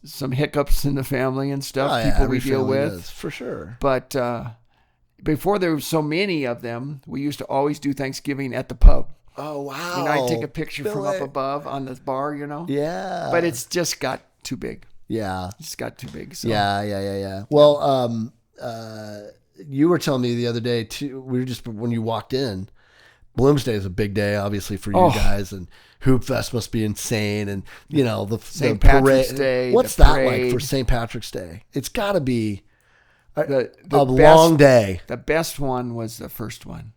some hiccups in the family and stuff. Oh, yeah, people every we deal family with, does, for sure. but before there were so many of them, we used to always do Thanksgiving at the pub. Oh wow! And I'd take a picture from up Billy. above on the bar, Yeah, But it's just got too big. yeah, It's got too big. So. yeah. Well, you were telling me the other day too. We were just when you walked in. Bloomsday is a big day, obviously, for you guys, and Hoop Fest must be insane, and the St. the Patrick's parade. Day, What's the that like parade. for St. Patrick's Day? It's got to be The a best- long day. The best one was the first one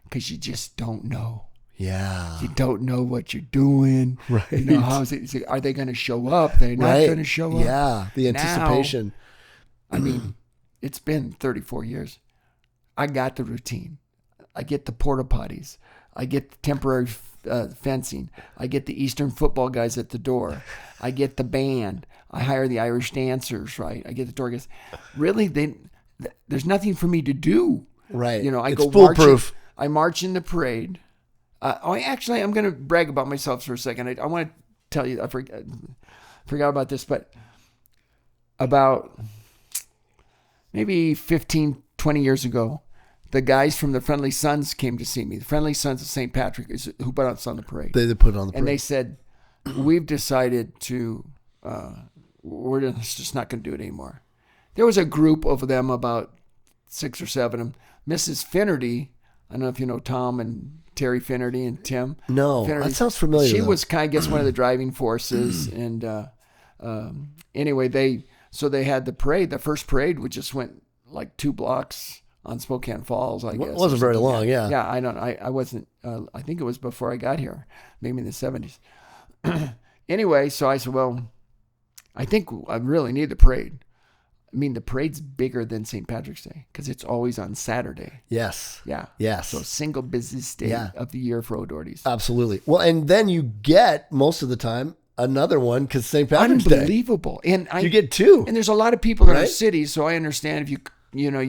because you just don't know. Yeah, You don't know what you're doing. Right. How is it? Are they going to show up? They're not going to show up. Yeah, the anticipation. I mean, it's been 34 years. I got the routine. I get the porta potties. I get the temporary fencing. I get the Eastern football guys at the door. I get the band. I hire the Irish dancers, right? I get the tour guys. Really, there's nothing for me to do. Right. I It's go foolproof. I march in the parade. Actually, I'm going to brag about myself for a second. I want to tell you, I forgot about this, but about maybe 15, 20 years ago, the guys from the Friendly Sons came to see me. The Friendly Sons of St. Patrick is who put us on the parade. They put it on the parade. And they said, we've decided to, we're just not going to do it anymore. There was a group of them, about 6 or 7 of them. Mrs. Finnerty, I don't know if you know Tom and Terry Finnerty and Tim. No, Finnerty. that sounds familiar. She though. was kind of, I guess, one of the driving forces. And anyway, they had the parade. The first parade, which just went like 2 blocks on Spokane Falls, I guess. It wasn't very long, yeah. Yeah, I don't. I wasn't. I think it was before I got here, maybe in the 70s. Anyway, so I said, well, I think I really need the parade. I mean, the parade's bigger than St. Patrick's Day because it's always on Saturday. Yes. Yeah. Yes. So single busiest day of the year for O'Doherty's. Absolutely. Well, and then you get most of the time another one because St. Patrick's Day. Unbelievable. And You get two. And there's a lot of people in our Right? city, so I understand if you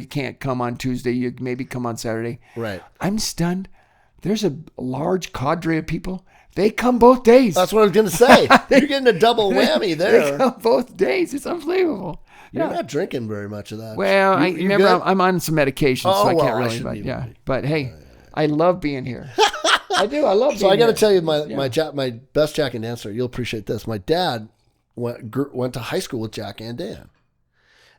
can't come on Tuesday, you maybe come on Saturday. Right. I'm stunned. There's a large cadre of people. They come both days. That's what I was going to say. You're getting a double whammy They there. come both days. It's unbelievable. You're not drinking very much of that. Well, You remember good? I'm on some medication, so Oh, I well, can't I really. shouldn't But even yeah, be. but hey, I love being here. I do. I love. So I being got to here. tell you, my best Jack and Dan story. You'll appreciate this. My dad went to high school with Jack and Dan,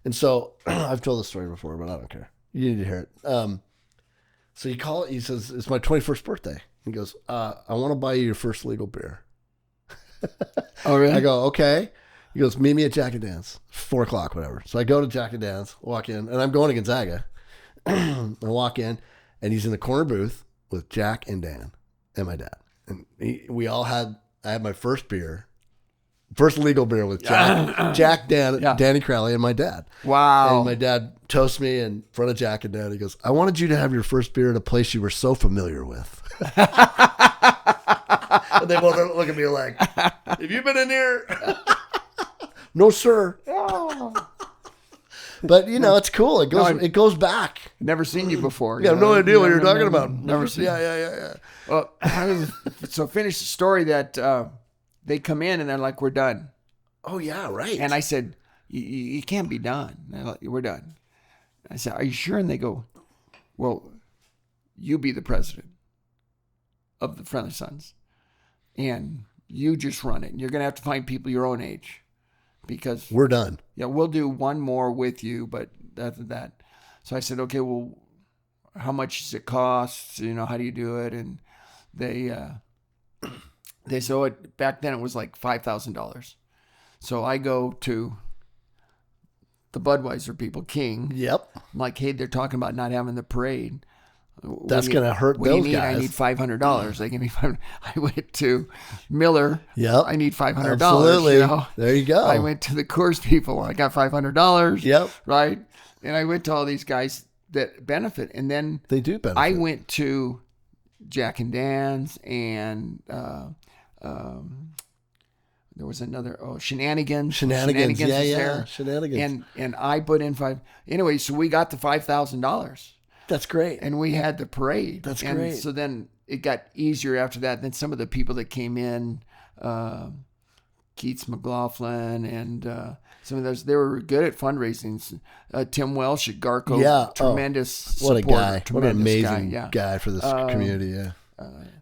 and so I've told this story before, but I don't care. You need to hear it. So he says it's my 21st birthday. He goes, I want to buy you your first legal beer. Oh really? I go, okay. He goes, meet me at Jack and Dan's, 4:00, whatever. So I go to Jack and Dan's, walk in, and I'm going to Gonzaga. I walk in, and he's in the corner booth with Jack and Dan and my dad. And I had my first legal beer with Jack, Dan, Danny Crowley, and my dad. Wow. And my dad toasts me in front of Jack and Dan. He goes, I wanted you to have your first beer at a place you were so familiar with. And they both look at me like, have you been in here? No, sir. But it's cool. It goes back. Never seen you before. You have no idea what you're talking about. Never seen. Yeah. Well, so finish the story that they come in and they're like, "We're done." Oh yeah, right. And I said, "You can't be done." And they're like, "We're done." I said, "Are you sure?" And they go, "Well, you be the president of the Friendly Sons, and you just run it. And you're gonna have to find people your own age." Because we're done. Yeah, we'll do one more with you, but after that. So I said, okay, well, how much does it cost? How do you do it? And they said, back then it was like $5,000. So I go to the Budweiser people, King. Yep. I'm like, hey, they're talking about not having the parade. That's going to hurt those guys. I need $500. They give me $500. I went to Miller. Yep. I need $500. Absolutely. There you go. I went to the Coors people. I got $500. Yep. Right. And I went to all these guys that benefit. And then they do benefit. I went to Jack and Dan's and there was another Shenanigans. Shenanigans. Yeah. There. Shenanigans. And I put in anyway, so we got the $5,000. That's great. And we had the parade. That's and great. So then it got easier after that. Then some of the people that came in, Keats McLaughlin and some of those, they were good at fundraising. Tim Welsh at Garco, tremendous support. What a guy. What an amazing guy, guy for this community, yeah.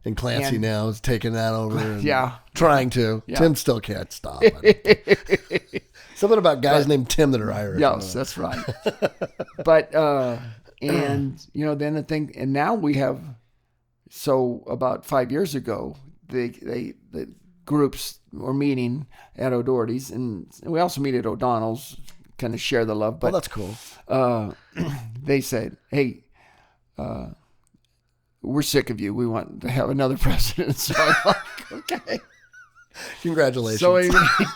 And Clancy now is taking that over. And trying to. Yeah. Tim still can't stop it. Something about guys named Tim that are Irish. Yes, that's right. But... and then the thing, and now we have. So about 5 years ago, the groups were meeting at O'Doherty's, and we also meet at O'Donnell's, kind of share the love. But that's cool. They said, "Hey, we're sick of you. We want to have another president." So I'm like, "Okay." Congratulations. So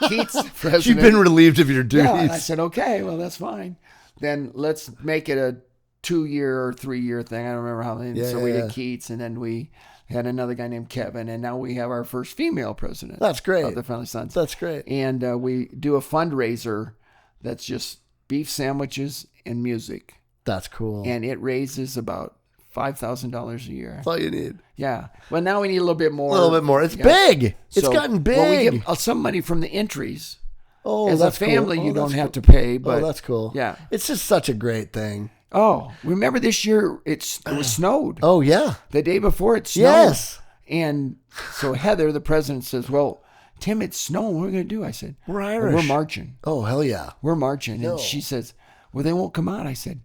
Keats, president. You've been relieved of your duties. Yeah, and I said, "Okay, well that's fine. Then let's make it a 2-year or 3-year thing." I don't remember how many. So we did Keats, and then we had another guy named Kevin, and now we have our first female president. That's great. Of the Friendly Sons. That's great. And we do a fundraiser that's just beef sandwiches and music. That's cool. And it raises about $5,000 a year. That's all you need. Yeah. Well, now we need a little bit more. A little bit more. It's big. It's gotten big. Well, we get some money from the entries. Oh, as that's a family, cool. you don't have to pay. But that's cool. Yeah. It's just such a great thing. Oh, remember this year it was snowed. Oh, yeah. The day before it snowed. Yes. And so Heather, the president, says, well, Tim, it's snowing. What are we going to do? I said, we're Irish. Well, we're marching. Oh, hell yeah. We're marching. And she says, well, they won't come out. I said,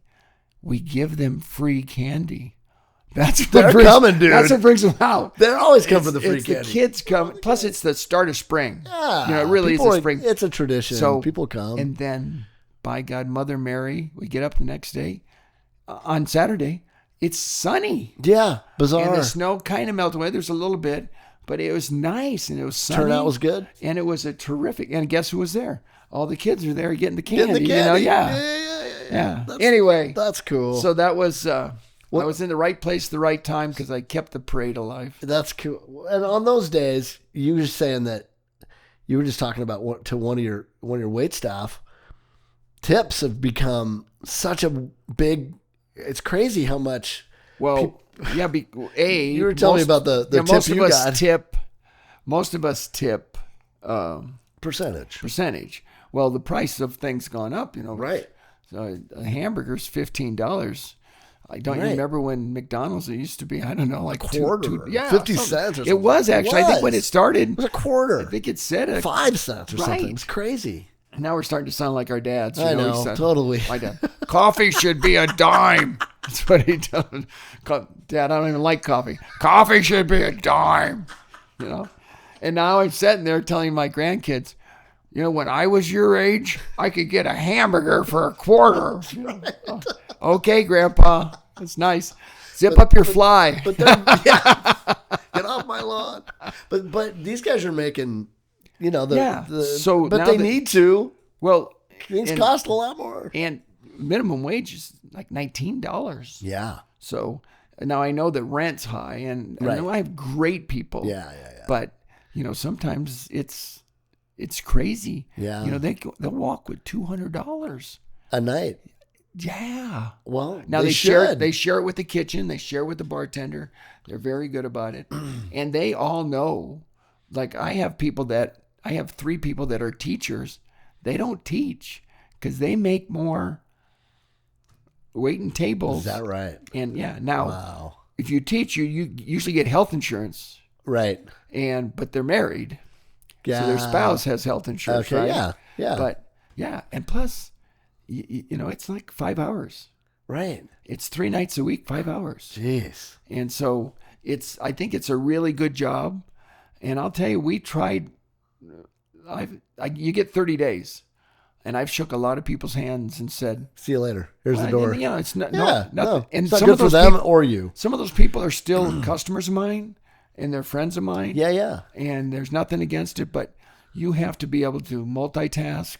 we give them free candy. They're coming, dude. That's what brings them out. They're always coming for the free candy. The kids come. Plus, it's the start of spring. Yeah. It really is the spring. It's a tradition. So people come. And then, by God, Mother Mary, we get up the next day. On Saturday, it's sunny. Yeah, bizarre. And the snow kind of melted away. There's a little bit, but it was nice and it was sunny. Turnout was good. And it was a terrific. And guess who was there? All the kids are there getting the candy. Getting the candy. Yeah. Anyway, that's cool. So that was. I was in the right place at the right time because I kept the parade alive. That's cool. And on those days, you were saying that you were just talking about to one of your wait staff. Tips have become such a big. It's crazy how much. Well, you were telling me about the tip most you of us got. Most of us tip Percentage. Well, the price of things gone up. Right. So a hamburger's $15. I don't remember when McDonald's, it used to be, I don't know, like quarter, 50 cents or something. It was actually, I think when it started. It was a quarter. I think it said 5 cents or something. It's crazy. Now we're starting to sound like our dads. I know, totally. My dad, coffee should be a dime. That's what he does. Dad, I don't even like coffee. Coffee should be a dime. And now I'm sitting there telling my grandkids, when I was your age, I could get a hamburger for a quarter. Right. Okay, Grandpa. That's nice. Zip up your fly. But get off my lawn. But these guys are making, so but they need to. Well, things cost a lot more. And minimum wage is like $19. Yeah. So now I know that rent's high, and I know I have great people. Yeah. But sometimes it's crazy. Yeah. They'll walk with $200 a night. Yeah. Well, now they share it with the kitchen. They share it with the bartender. They're very good about it, and they all know. Like I have 3 people that are teachers. They don't teach because they make more waiting tables. Is that right? And now, if you teach, you usually get health insurance. Right. But they're married. Yeah. So their spouse has health insurance, okay, right? Yeah. But and plus, it's like 5 hours. Right. It's 3 nights a week, 5 hours. Jeez. And so I think it's a really good job. And I'll tell you, we tried. You get 30 days, and I've shook a lot of people's hands and said, "See you later. Here's the door." It's not. Yeah, nothing. no, And it's not some good of those for them people, or you. Some of those people are still customers of mine, and they're friends of mine. Yeah. And there's nothing against it, but you have to be able to multitask.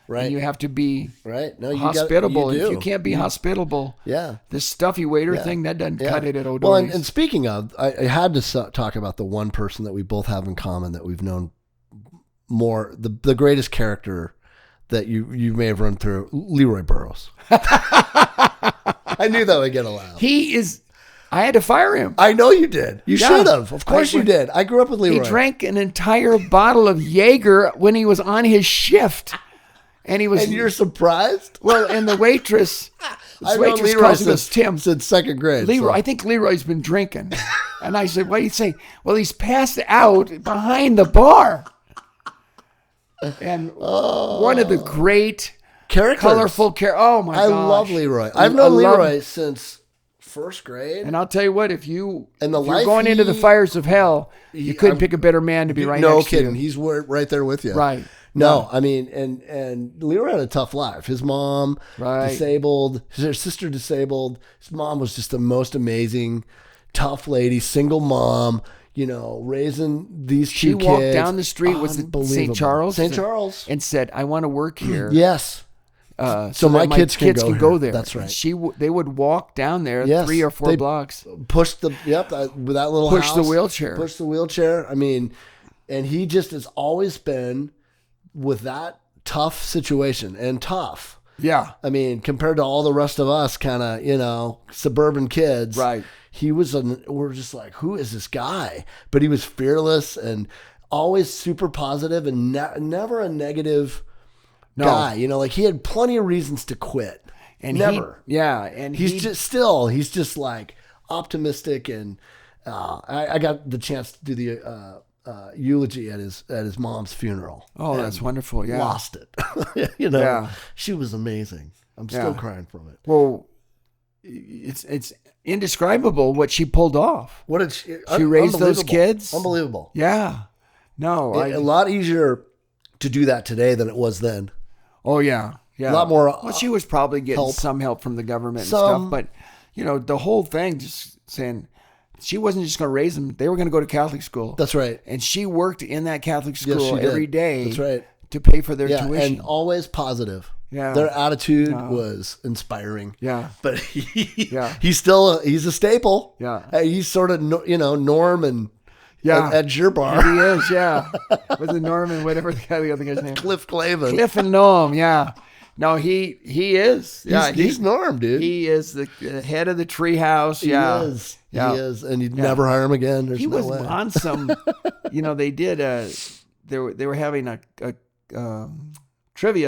Right. And you have to be You hospitable. do. If you can't be hospitable, this stuffy waiter thing, that doesn't cut it at O'Doherty's. Well, and speaking of, I had to talk about the one person that we both have in common that we've known more, the greatest character that you may have run through, Leroy Burrows. I knew that would get a laugh. I had to fire him. I know you did. You should have. Of course you did. I grew up with Leroy. He drank an entire bottle of Jaeger when he was on his shift. And you're surprised? Well, and the waitress I've known Leroy calls him Tim. Since second grade. Leroy, So. I think Leroy's been drinking. And I said, what do you say? Well, he's passed out behind the bar. And one of the great characters. Colorful characters. Oh my gosh. I love Leroy. I've known Leroy since first grade. And I'll tell you what, if you're life going into the fires of hell, you couldn't pick a better man to be right next to you. No kidding. He's right there with you. Right. No, I mean, and Leroy had a tough life. His mom disabled, his sister disabled. His mom was just the most amazing, tough lady, single mom, raising these two kids. She walked down the street with St. Charles. St. Charles. And said, I want to work here. Yes. So my kids can go there. That's right. They would walk down there 3 or 4 blocks. Push with that little push house. The wheelchair. Push the wheelchair. I mean, and he just has always been with that tough situation and tough. Yeah. I mean, compared to all the rest of us kind of, suburban kids. Right. We're just like, who is this guy? But he was fearless and always super positive and never a negative guy. He had plenty of reasons to quit. And never. And he's just like optimistic. And I got the chance to do the eulogy at his mom's funeral. Oh, that's wonderful. Yeah. Lost it. She was amazing. I'm still crying from it. Well, it's indescribable what she pulled off. What did she raised those kids? Unbelievable. Yeah. No, a lot easier to do that today than it was then. Oh yeah. A lot more. Well, she was probably getting some help from the government and stuff, but the whole thing just saying, she wasn't just going to raise them. They were going to go to Catholic school. That's right. And she worked in that Catholic Yes, school she did. every day. That's right. To pay for their Yeah, tuition. and always positive. Yeah. Their attitude was inspiring. Yeah. But he's a staple. Yeah. He's sort of, Norm and Ed Gerbar. He is, yeah. With the Norman, whatever the other guy's name. Cliff Clavin. Cliff and Norm, yeah. No, he is. Yeah, he's Norm, dude. He is the head of the treehouse. Yeah. He is. Yeah. He is. And you'd never hire him again. There's He no was way. on some, they did, they were having a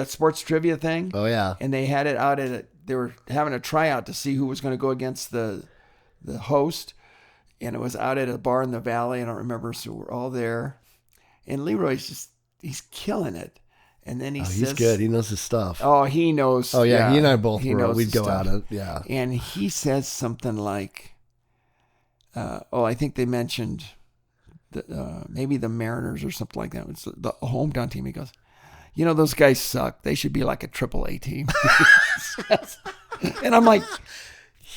sports trivia thing. Oh, yeah. And they had it out they were having a tryout to see who was going to go against the host. And it was out at a bar in the valley. I don't remember. So we're all there. And Leroy's he's killing it. And then he says, he's good. He knows his stuff. Oh, he knows. Oh, yeah. He and I both knows we'd his go stuff. at it. Yeah. And he says something like, I think they mentioned maybe the Mariners or something like that. It's the hometown team. He goes, those guys suck. They should be like a AAA team. And I'm like,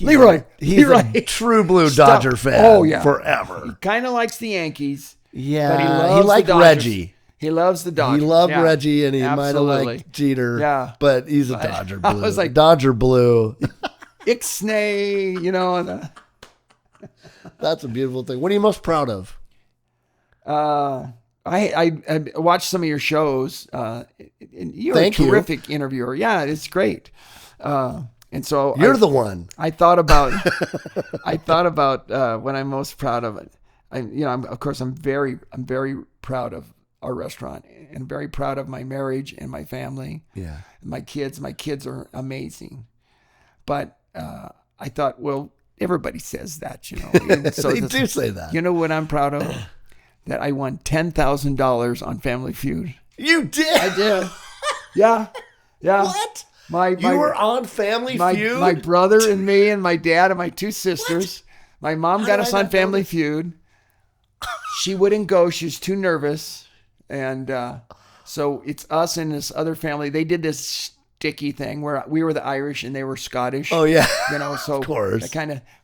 Leroy, He's a true blue Dodger fan. Oh, yeah. Forever. He kind of likes the Yankees. Yeah. But he loves liked the Dodgers. Reggie. He loves the Dodgers. He loved Yeah. Reggie, and he might have Absolutely. liked Jeter. Yeah. But he's a Dodger I blue. was like- Dodger blue. Ixnay, That's a beautiful thing. What are you most proud of? I watched some of your shows. And you're Thank a you. terrific interviewer. Yeah, it's great. And so You're the one. I thought about what I'm most proud of. I'm very proud of our restaurant and very proud of my marriage and my family. Yeah. My kids are amazing. But I thought, well, everybody says that, And so They do say that. You know what I'm proud of? That I won $10,000 on Family Feud. You did? I did. Yeah. Yeah. What? You were on Family Feud? My brother and me and my dad and my two sisters. My mom got us on Family Feud. She wouldn't go. She was too nervous. And so it's us and this other family. They did this sticky thing where we were the Irish and they were Scottish. Oh, yeah. So of course.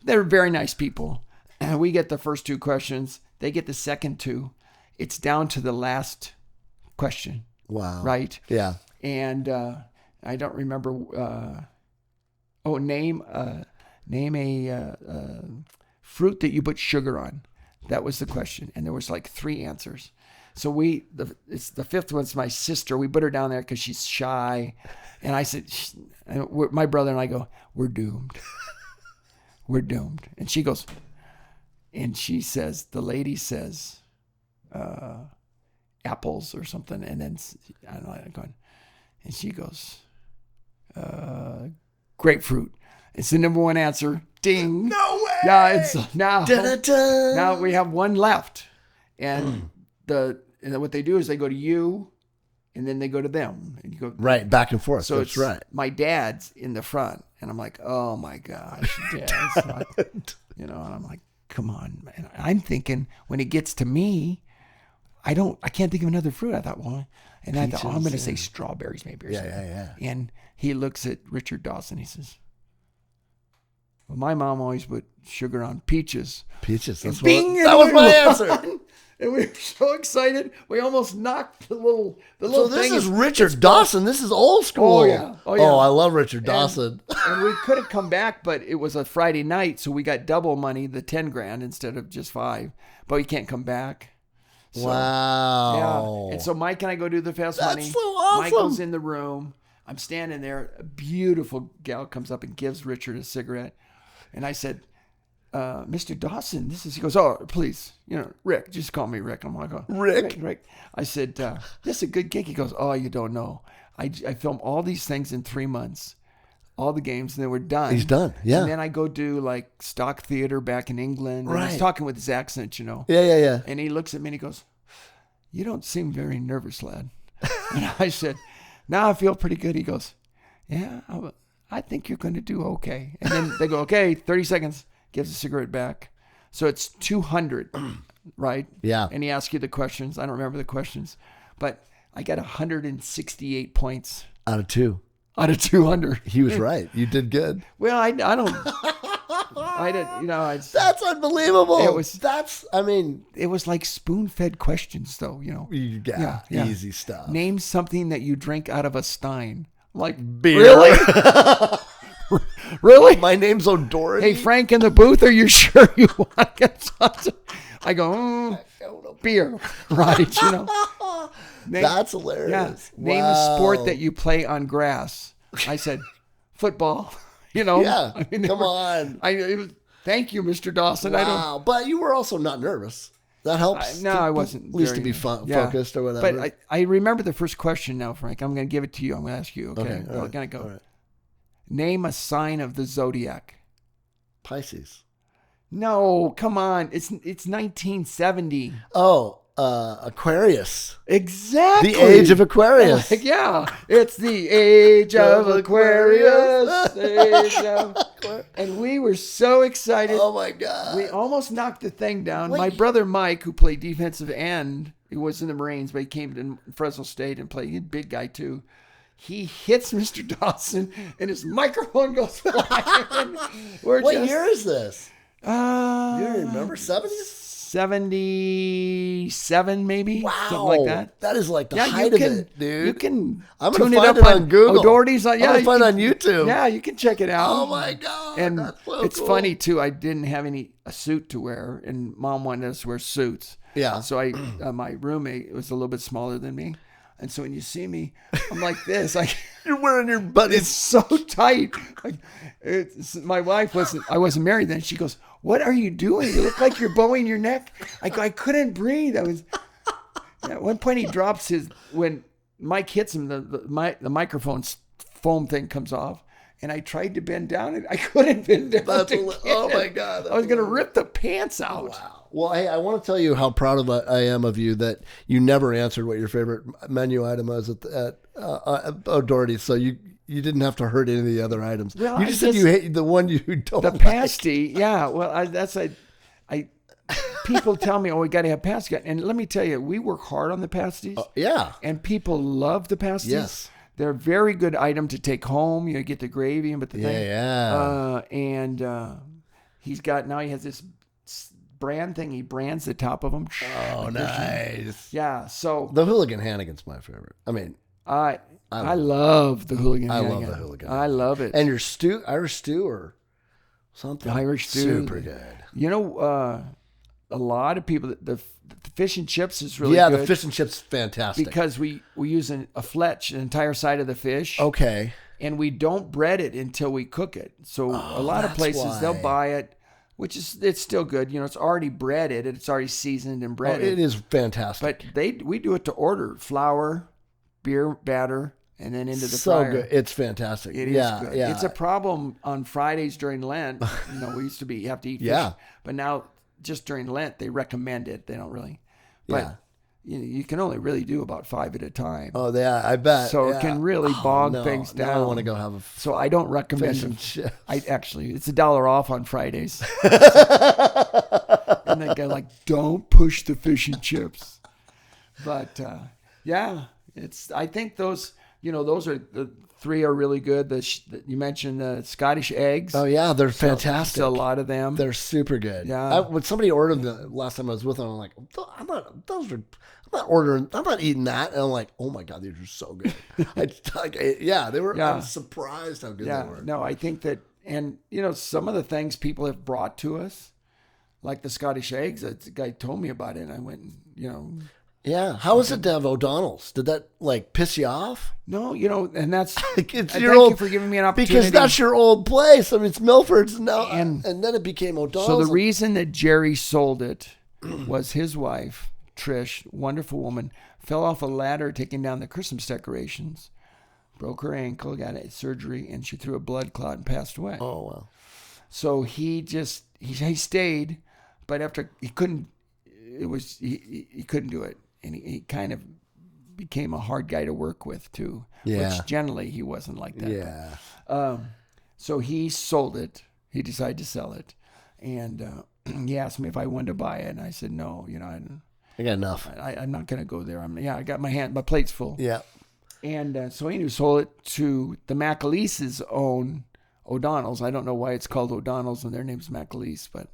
They're very nice people. And we get the first two questions. They get the second two. It's down to the last question. Wow. Right? Yeah. And I don't remember. Name a fruit that you put sugar on. That was the question, and there was like 3 answers. So it's the fifth one's my sister. We put her down there because she's shy, and I said, my brother and I go, we're doomed. We're doomed. And she goes, and she says, the lady says, apples or something, and then I don't know. I'm going, and she goes, grapefruit. It's the number one answer. Ding. No way. Yeah, it's now. Da-da-da. Now we have one left, and what they do is they go to you, and then they go to them, and you go Right, back and forth. So That's it's right. my dad's in the front, and I'm like, oh my gosh, Dad's not, and I'm like, come on, man. I'm thinking when it gets to me, I can't think of another fruit. I thought, well, and I thought, I'm going to say strawberries maybe. Or something. Yeah. And he looks at Richard Dawson. He says, well, my mom always put sugar on peaches. Peaches. And That bing, was my answer. And we were so excited. We almost knocked the little So this thing. is Richard Dawson. This is old school. Oh, yeah. Oh, yeah. Oh, I love Richard Dawson. And we could have come back, but it was a Friday night, so we got double money, the 10 grand instead of just 5. But we can't come back. So, Wow. Yeah. And so Mike and I go do the fast That's money. so awesome. Michael's in the room. I'm standing there. A beautiful gal comes up and gives Richard a cigarette. And I said, Mr. Dawson, he goes, oh, please, Rick, just call me Rick. I'm like, oh, Rick. I said, this is a good gig. He goes, oh, you don't know. I filmed all these things in 3 months, all the games, and then we're done. He's done, yeah. And then I go do like stock theater back in England. And he's talking with his accent, Yeah. And he looks at me and he goes, you don't seem very nervous, lad. And I said, now I feel pretty good. He goes, yeah, I think you're going to do okay. And then they go, okay, 30 seconds. Gives the cigarette back. So it's 200, right? Yeah. And he asks you the questions. I don't remember the questions. But I got 168 points. Out of 2. Out of 200. He was right. You did good. Well, I don't. I didn't, you know, That's unbelievable. It was- I mean, it was like spoon-fed questions, though, you know. yeah, Yeah. easy stuff. Name something that you drink out of a stein. I'm like, Beer. really? Really? My name's O'Doherty. Hey, Frank in the booth, are you sure you want to get something? I go, beer. Right, you know. That's hilarious. Yeah. Name a sport that you play on grass. I said, football. You know. Yeah. I mean, Come on. Thank you, Mr. Dawson. I don't. Wow. But you were also not nervous. That helps. No, I wasn't. At least to very- be focused or whatever. But I remember the first question now, Frank. I'm going to give it to you. I'm going to ask you. Okay. all I'm right, going to go. all right. Name a sign of the zodiac. Pisces. No, come on. It's 1970. Oh, Aquarius. Exactly. The age of Aquarius. Like, yeah, it's the age of Aquarius. And we were so excited. Oh my God. We almost knocked the thing down. Wait. My brother Mike, who played defensive end, he was in the Marines, but he came to Fresno State and played. He's a big guy too. He hits Mr. Dawson, and his microphone goes flying. What year is this? You Uh, don't remember? 70s? 77 maybe. Wow. Something like that. That is like the Yeah, height you of can, it, dude. You can I'm gonna tune find it up it on Google. O'Doherty's on, I'm gonna you find it can- on YouTube. Yeah, you can check it out. Oh my God. And that's so it's cool. funny too. I didn't have a suit to wear, and Mom wanted us to wear suits. Yeah. So my roommate was a little bit smaller than me, and so when you see me, I'm like this. You're wearing your butt. It's so tight. My wife I wasn't married then. She goes, "What are you doing? You look like you're bowing your neck." I go, "I couldn't breathe." At one point he drops when Mike hits him, the microphone's foam thing comes off. And I tried to bend down, and I couldn't bend down. Oh my God. I was going to rip the pants out. Wow. Well, hey, I want to tell you how proud I am of you that you never answered what your favorite menu item was at O'Doherty, so you didn't have to hurt any of the other items. Well, you just said you hate the one you don't The like. pasty, yeah. Well, people tell me, "Oh, we got to have pasty," and let me tell you, we work hard on the pasties. Yeah. And people love the pasties. Yes. They're a very good item to take home. You get the gravy and the thing. And he has this brand thing. He brands the top of them. Oh, nice. Yeah. So The Hooligan Hannigan's my favorite. I mean, I love the hooligan. I love Hannigan. the hooligan. I love it. and your stew, Irish stew or something. Irish stew. Super good. You know, a lot of people, the fish and chips is really Yeah, good. the fish and chips fantastic. Because we use a fletch, an entire side of the fish. Okay. And we don't bread it until we cook it. So a lot of that's places they'll why. buy it, it's still good. You know, it's already breaded. It's already seasoned and Oh, breaded. it is fantastic. But we do it to order: flour, beer batter, and then into the so fryer. good. It's fantastic. It is good. Yeah. It's a problem on Fridays during Lent. You know, we used to you have to eat fish. Yeah. But now just during Lent they recommend it. They don't really. But you can only really do about 5 at a time. Oh, yeah, I bet. So yeah. it can really bog things Now down. I want to go have a So I don't recommend fish them. and chips. It's $1 off on Fridays. And that guy like, don't push the fish and chips. But I think those are the 3 are really good. You mentioned the Scottish eggs. Oh yeah, they're fantastic. There's a lot of them. They're super good. Yeah. When somebody ordered them the last time I was with them, I'm like, I'm not eating that. And I'm like, oh my God, these are so good. They were. Yeah. I'm surprised how good Yeah, they were. no, I think that, and some of the things people have brought to us, like the Scottish eggs, the guy told me about it, and I went, Yeah. How was it to have O'Donnell's? Did that piss you off? no, and that's, It's thank your you old, for giving me an opportunity. because that's your old place. I mean, it's Milford's now, And- and then it became O'Donnell's. So the reason that Jerry sold it was his wife, Trish, wonderful woman, fell off a ladder taking down the Christmas decorations, broke her ankle, got a surgery, and she threw a blood clot and passed away. Oh wow. So he stayed, but after he couldn't do it, and he kind of became a hard guy to work with too. Yeah. Which generally he wasn't like that. Yeah. So he sold it. He decided to sell it, and he asked me if I wanted to buy it, and I said no. I got enough. I'm not going to go there. I got my plate's full. Yeah. And so he sold it to the McAleese's own O'Donnell's. I don't know why it's called O'Donnell's and their name's McAleese, but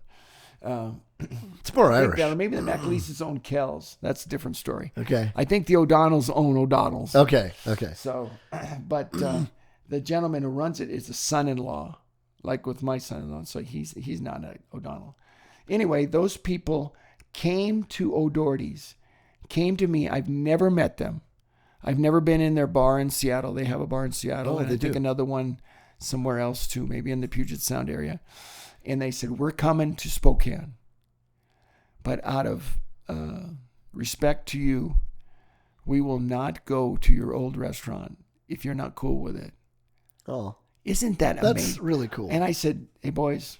It's more I think Irish. maybe the McAleese's own Kells. That's a different story. Okay. I think the O'Donnells own O'Donnell's. Okay. So, but the gentleman who runs it is a son-in-law, like with my son-in-law. So he's not an O'Donnell. Anyway, those people came to O'Doherty's, came to me. I've never met them. I've never been in their bar in Seattle. They have a bar in Seattle. And they I think do. another one somewhere else too, maybe in the Puget Sound area. And they said, we're coming to Spokane. But out of respect to you, we will not go to your old restaurant if you're not cool with it. Oh, Isn't that that's amazing? really cool. And I said, hey, boys.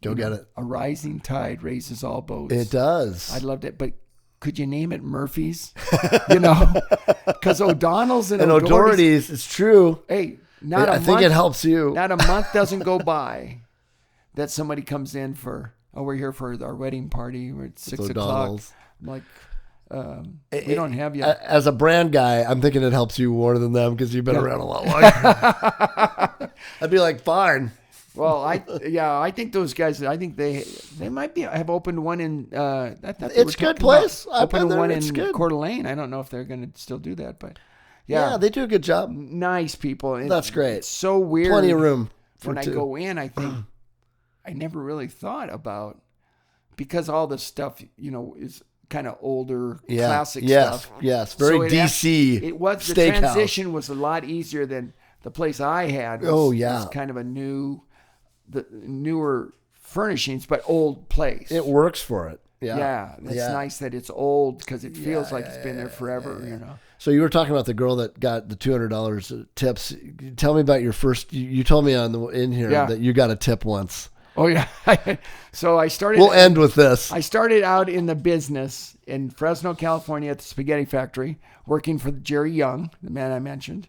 Go get it. A rising tide raises all boats. It does. I loved it. But could you name it Murphy's? Because O'Donnell's and O'Doherty's. O'Doherty's, it's true. Hey, I think it helps you. Not a month doesn't go by that somebody comes in for, we're here for our wedding party. We're at 6 o'clock. O'Donnell's. I'm like, we don't have you. As a brand guy, I'm thinking it helps you more than them because you've been around a lot longer. I'd be like, fine. Well, I think those guys. I think they might have opened one in. I thought they It's were good talking place. about I've been opening there. one It's in good. Coeur d'Alene. I don't know if they're going to still do that, but Yeah, they do a good job. nice people. That's great. It's so weird. Plenty of room for When two. I go in, I think I never really thought about, because all this stuff, is kind of older, classic stuff. Yes, very So it DC. It was the steakhouse. transition was a lot easier than the place I had. Was kind of the newer furnishings, but old place. It works for it. Yeah, it's nice that it's old because it feels like it's been there forever. So you were talking about the girl that got the $200 tips. Tell me about your first. You told me in here that you got a tip once. Oh yeah. So I started. We'll end with this. I started out in the business in Fresno, California, at the spaghetti factory, working for Jerry Young, the man I mentioned,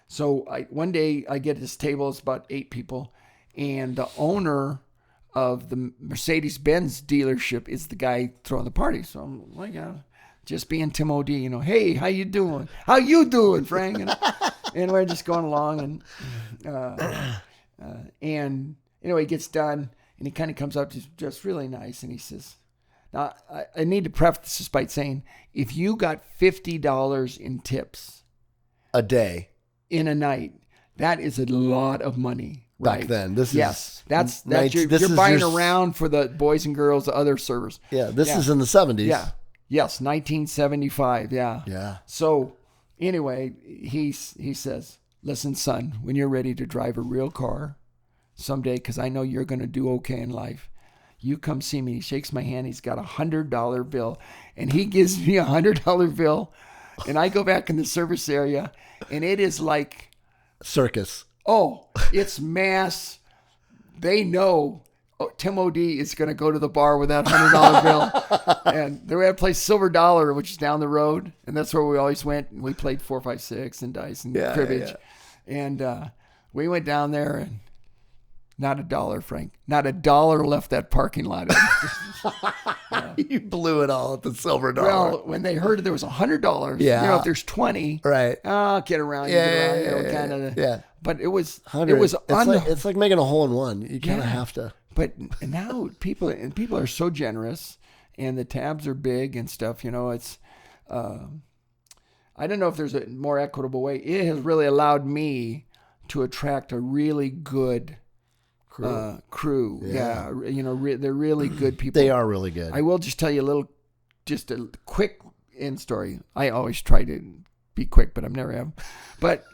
So one day I get this table. It's about 8 people, and the owner of the Mercedes-Benz dealership is the guy throwing the party. So I'm like, just being Tim O'D, hey, how you doing? How you doing, Frank? And we're just going along, and anyway, it gets done, and he kind of comes up to just really nice, and he says, now I need to preface this by saying, if you got $50 in tips A day. in a night, that is a lot of money. Right? Back then. That's you're buying around for the boys and girls, the other servers. Yeah, this is in the 70s. Yeah. Yes, 1975. Yeah. Yeah. So anyway, he says, listen, son, when you're ready to drive a real car someday, because I know you're going to do okay in life, you come see me. He shakes my hand. He's got $100 bill, and he gives me $100 bill, and I go back in the service area, and it is like Circus. Oh, it's mass. They know Tim O'D is going to go to the bar with that $100 bill. And they had a place Silver Dollar, which is down the road. And that's where we always went. And we played 4, 5, 6 and dice and cribbage. Yeah. And we went down there, and not $1, Frank. Not $1 left that parking lot. You blew it all at the Silver Dollar. Well, when they heard there was $100, if there's 20, right. Get around. Yeah. But it was, 100. It's like making a hole in one. You kind of have to. But now people are so generous, and the tabs are big and stuff. It's, I don't know if there's a more equitable way. It has really allowed me to attract a really good crew. Yeah. They're really good people. They are really good. I will just tell you just a quick end story. I always try to be quick, but I'm never have. But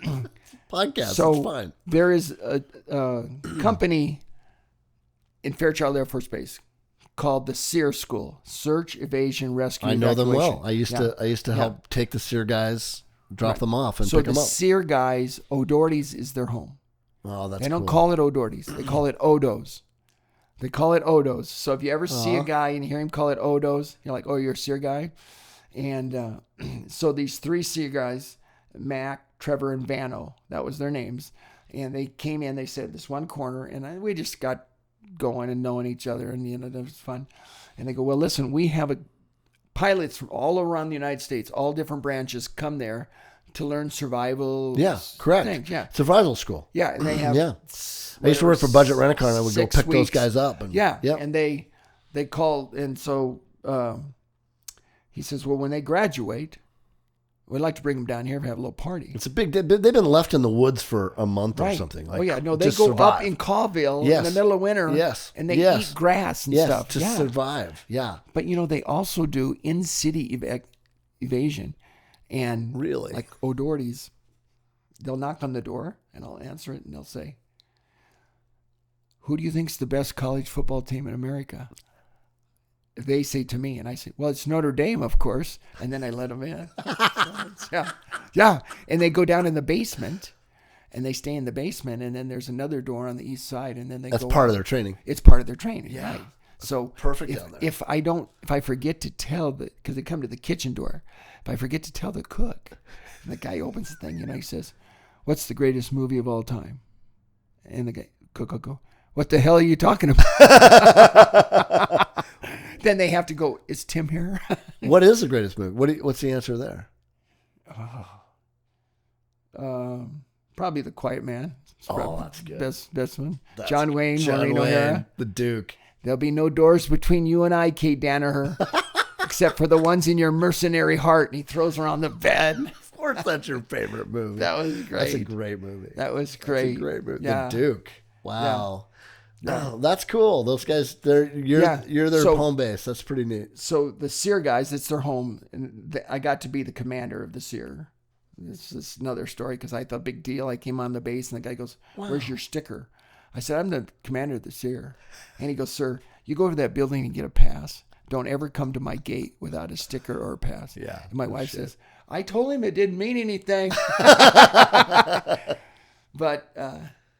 podcast, so it's fine. There is a company in Fairchild Air Force Base called the SEER School, Search, Evasion, Rescue. I know them Evacuation. well. I used to help take the SEER guys, drop them off, and so pick them the up. SEER guys, O'Doherty's is their home. Oh, that's They don't cool. call it O'Doherty's. They call it Odo's. They call it Odo's. So if you ever see a guy and hear him call it Odo's, you're like, oh, you're a SEER guy. And so these 3 SEER guys, Mac, Trevor, and Vano, that was their names. And they came in, they said this one corner, and we just got going and knowing each other, and it was fun. And they go, well, listen, we have pilots from all around the United States, all different branches come there to learn survival. Yeah, correct. Things. Yeah, Survival school. yeah, and they have. Yeah. I used to work for Budget Rent-A-Car, and I would go 6 pick those weeks. guys up. And, Yeah, Yep. and they call, and so he says, well, when they graduate, we'd like to bring them down here and have a little party. It's a big. They've been left in the woods for a month or something. Like, oh yeah, no, they just go survive. up in Colville Yes. in the middle of winter. Yes. and they Yes. eat grass and Yes, stuff to survive. Yeah. But they also do in-city evasion, and Really? like O'Doherty's, they'll knock on the door and I'll answer it and they'll say, "Who do you think's the best college football team in America?" They say to me, and I say, "Well, it's Notre Dame, of course." And then I let them in. Yeah. And they go down in the basement, and they stay in the basement, and then there's another door on the east side, and then That's go part up. of their training. It's part of their training, Yeah. right? So Perfect if, down there. if I forget to tell because they come to the kitchen door, if I forget to tell the cook, and the guy opens the thing, he says, "What's the greatest movie of all time?" And the cook will go, "What the hell are you talking about?" Then they have to go, "Is Tim here?" What is the greatest movie? What's the answer there? Probably The Quiet Man. It's probably that's good. Best one. That's John Wayne, John Maureen Wayne, O'Hara. the Duke. There'll be no doors between you and I, Kate Danaher, except for the ones in your mercenary heart. And he throws her on the bed. Of course, that's your favorite movie. That was great. That's a great movie. That was great. That's a great movie. Yeah. The Duke. Wow. Yeah. Oh, that's cool. Those guys, you're their So- home base. That's pretty neat. So the SEER guys, it's their home. And I got to be the commander of the SEER. This is another story because I thought big deal. I came on the base and the guy goes, "Where's your sticker?" I said, "I'm the commander of the SEER." And he goes, "Sir, you go over to that building and get a pass. Don't ever come to my gate without a sticker or a pass." Yeah, And my no wife shit. says, "I told him it didn't mean anything." But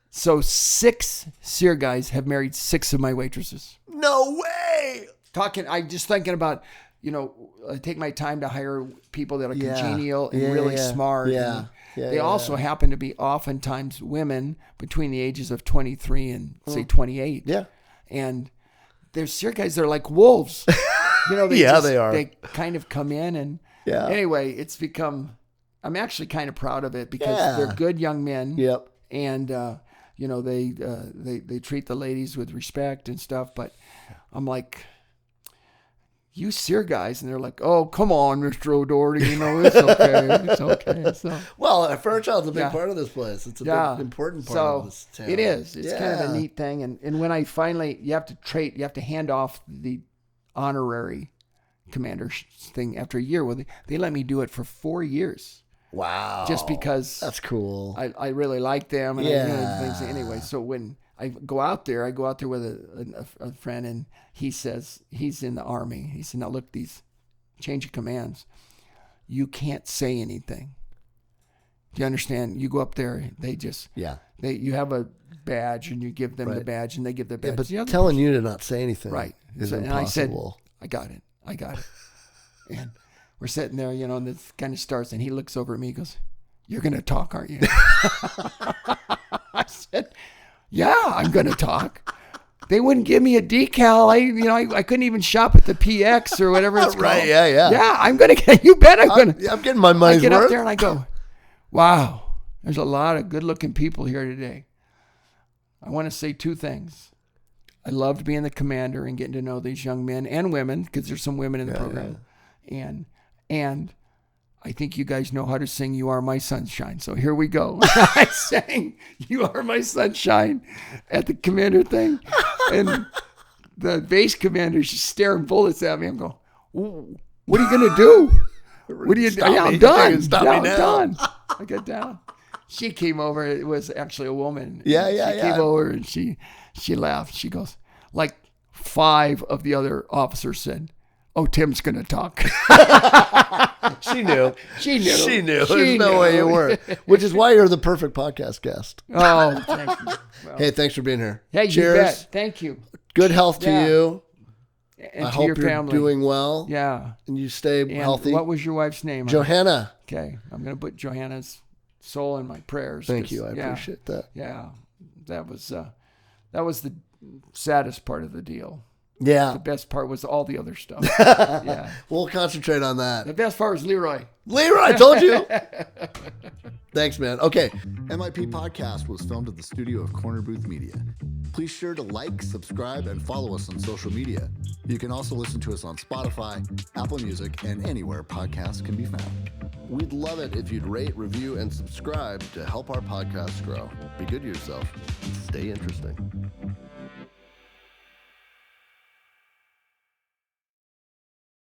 so 6 SEER guys have married 6 of my waitresses. No way. I'm just thinking about, I take my time to hire people that are Yeah. congenial and Yeah, really yeah. smart. Yeah. And Yeah, they yeah, also yeah. happen to be oftentimes women between the ages of 23 and say 28. Yeah. And there's SEER guys that are like wolves. Yeah, they are. They kind of come in and Yeah. anyway, I'm actually kind of proud of it because Yeah. they're good young men. Yep. And, they treat the ladies with respect and stuff. But I'm like, "You SEER guys," and they're like, "Oh, come on, Mr. O'Doherty, it's okay, it's okay." So Well, Fairchild's a big Yeah. part of this place. It's a yeah, big, important part so of this town. it is. It's kind of a Yeah. neat thing. And when I finally, you have to hand off the honorary commander thing after a year. Well, they let me do it for 4 years. Wow. Just because That's cool. I really like them and Yeah. things anyway. So when I go out there with a friend, and he says he's in the Army. He said, "Now look, these change of commands. You can't say anything. Do you understand? You go up there, you have a badge and you give them the Right. badge and they give the badge. Yeah, but The other telling you to not say anything Right. is So- and I said, impossible. I got it. And we're sitting there, and this kind of starts, and he looks over at me and goes, "You're going to talk, aren't you?" I said, "Yeah, I'm going to talk." They wouldn't give me a decal. I couldn't even shop at the PX or whatever it's called. Right, yeah. Yeah, I'm going to get, you bet I'm going to. I'm getting my I money's get worth. up there and I go, "Wow, there's a lot of good looking people here today." I want to say 2 things. I loved being the commander and getting to know these young men and women, because there's some women in the program. And I think you guys know how to sing "You Are My Sunshine." So here we go. I sang "You Are My Sunshine" at the commander thing. And the base commander's just staring bullets at me. I'm going, "Ooh, what are you going to do? What are you doing?" "Yeah, I'm done. Stop Yeah, me I'm now." done." I got down. She came over. It was actually a woman. Yeah. She came over and she laughed. She goes, like 5 of the other officers said, "Oh, Tim's going to talk." She knew. She knew. She knew. She There's no knew. way you weren't. Which is why you're the perfect podcast guest. Oh, thank you. Well, Hey, thanks for being here. hey, Cheers. you bet. Thank you. Good health to Yeah. you. And I to hope your you're family. doing well. Yeah. And you stay And healthy. what was your wife's name? Johanna. Okay. I'm going to put Johanna's soul in my prayers. Thank 'cause, you. I yeah, appreciate that. Yeah. That was the saddest part of the deal. Yeah. The best part was all the other stuff. Yeah. We'll concentrate on that. The best part was Leroy. Leroy, I told you. Thanks, man. Okay. MIP Podcast was filmed at the studio of Corner Booth Media. Please sure to like, subscribe, and follow us on social media. You can also listen to us on Spotify, Apple Music, and anywhere podcasts can be found. We'd love it if you'd rate, review, and subscribe to help our podcast grow. Be good to yourself and stay interesting.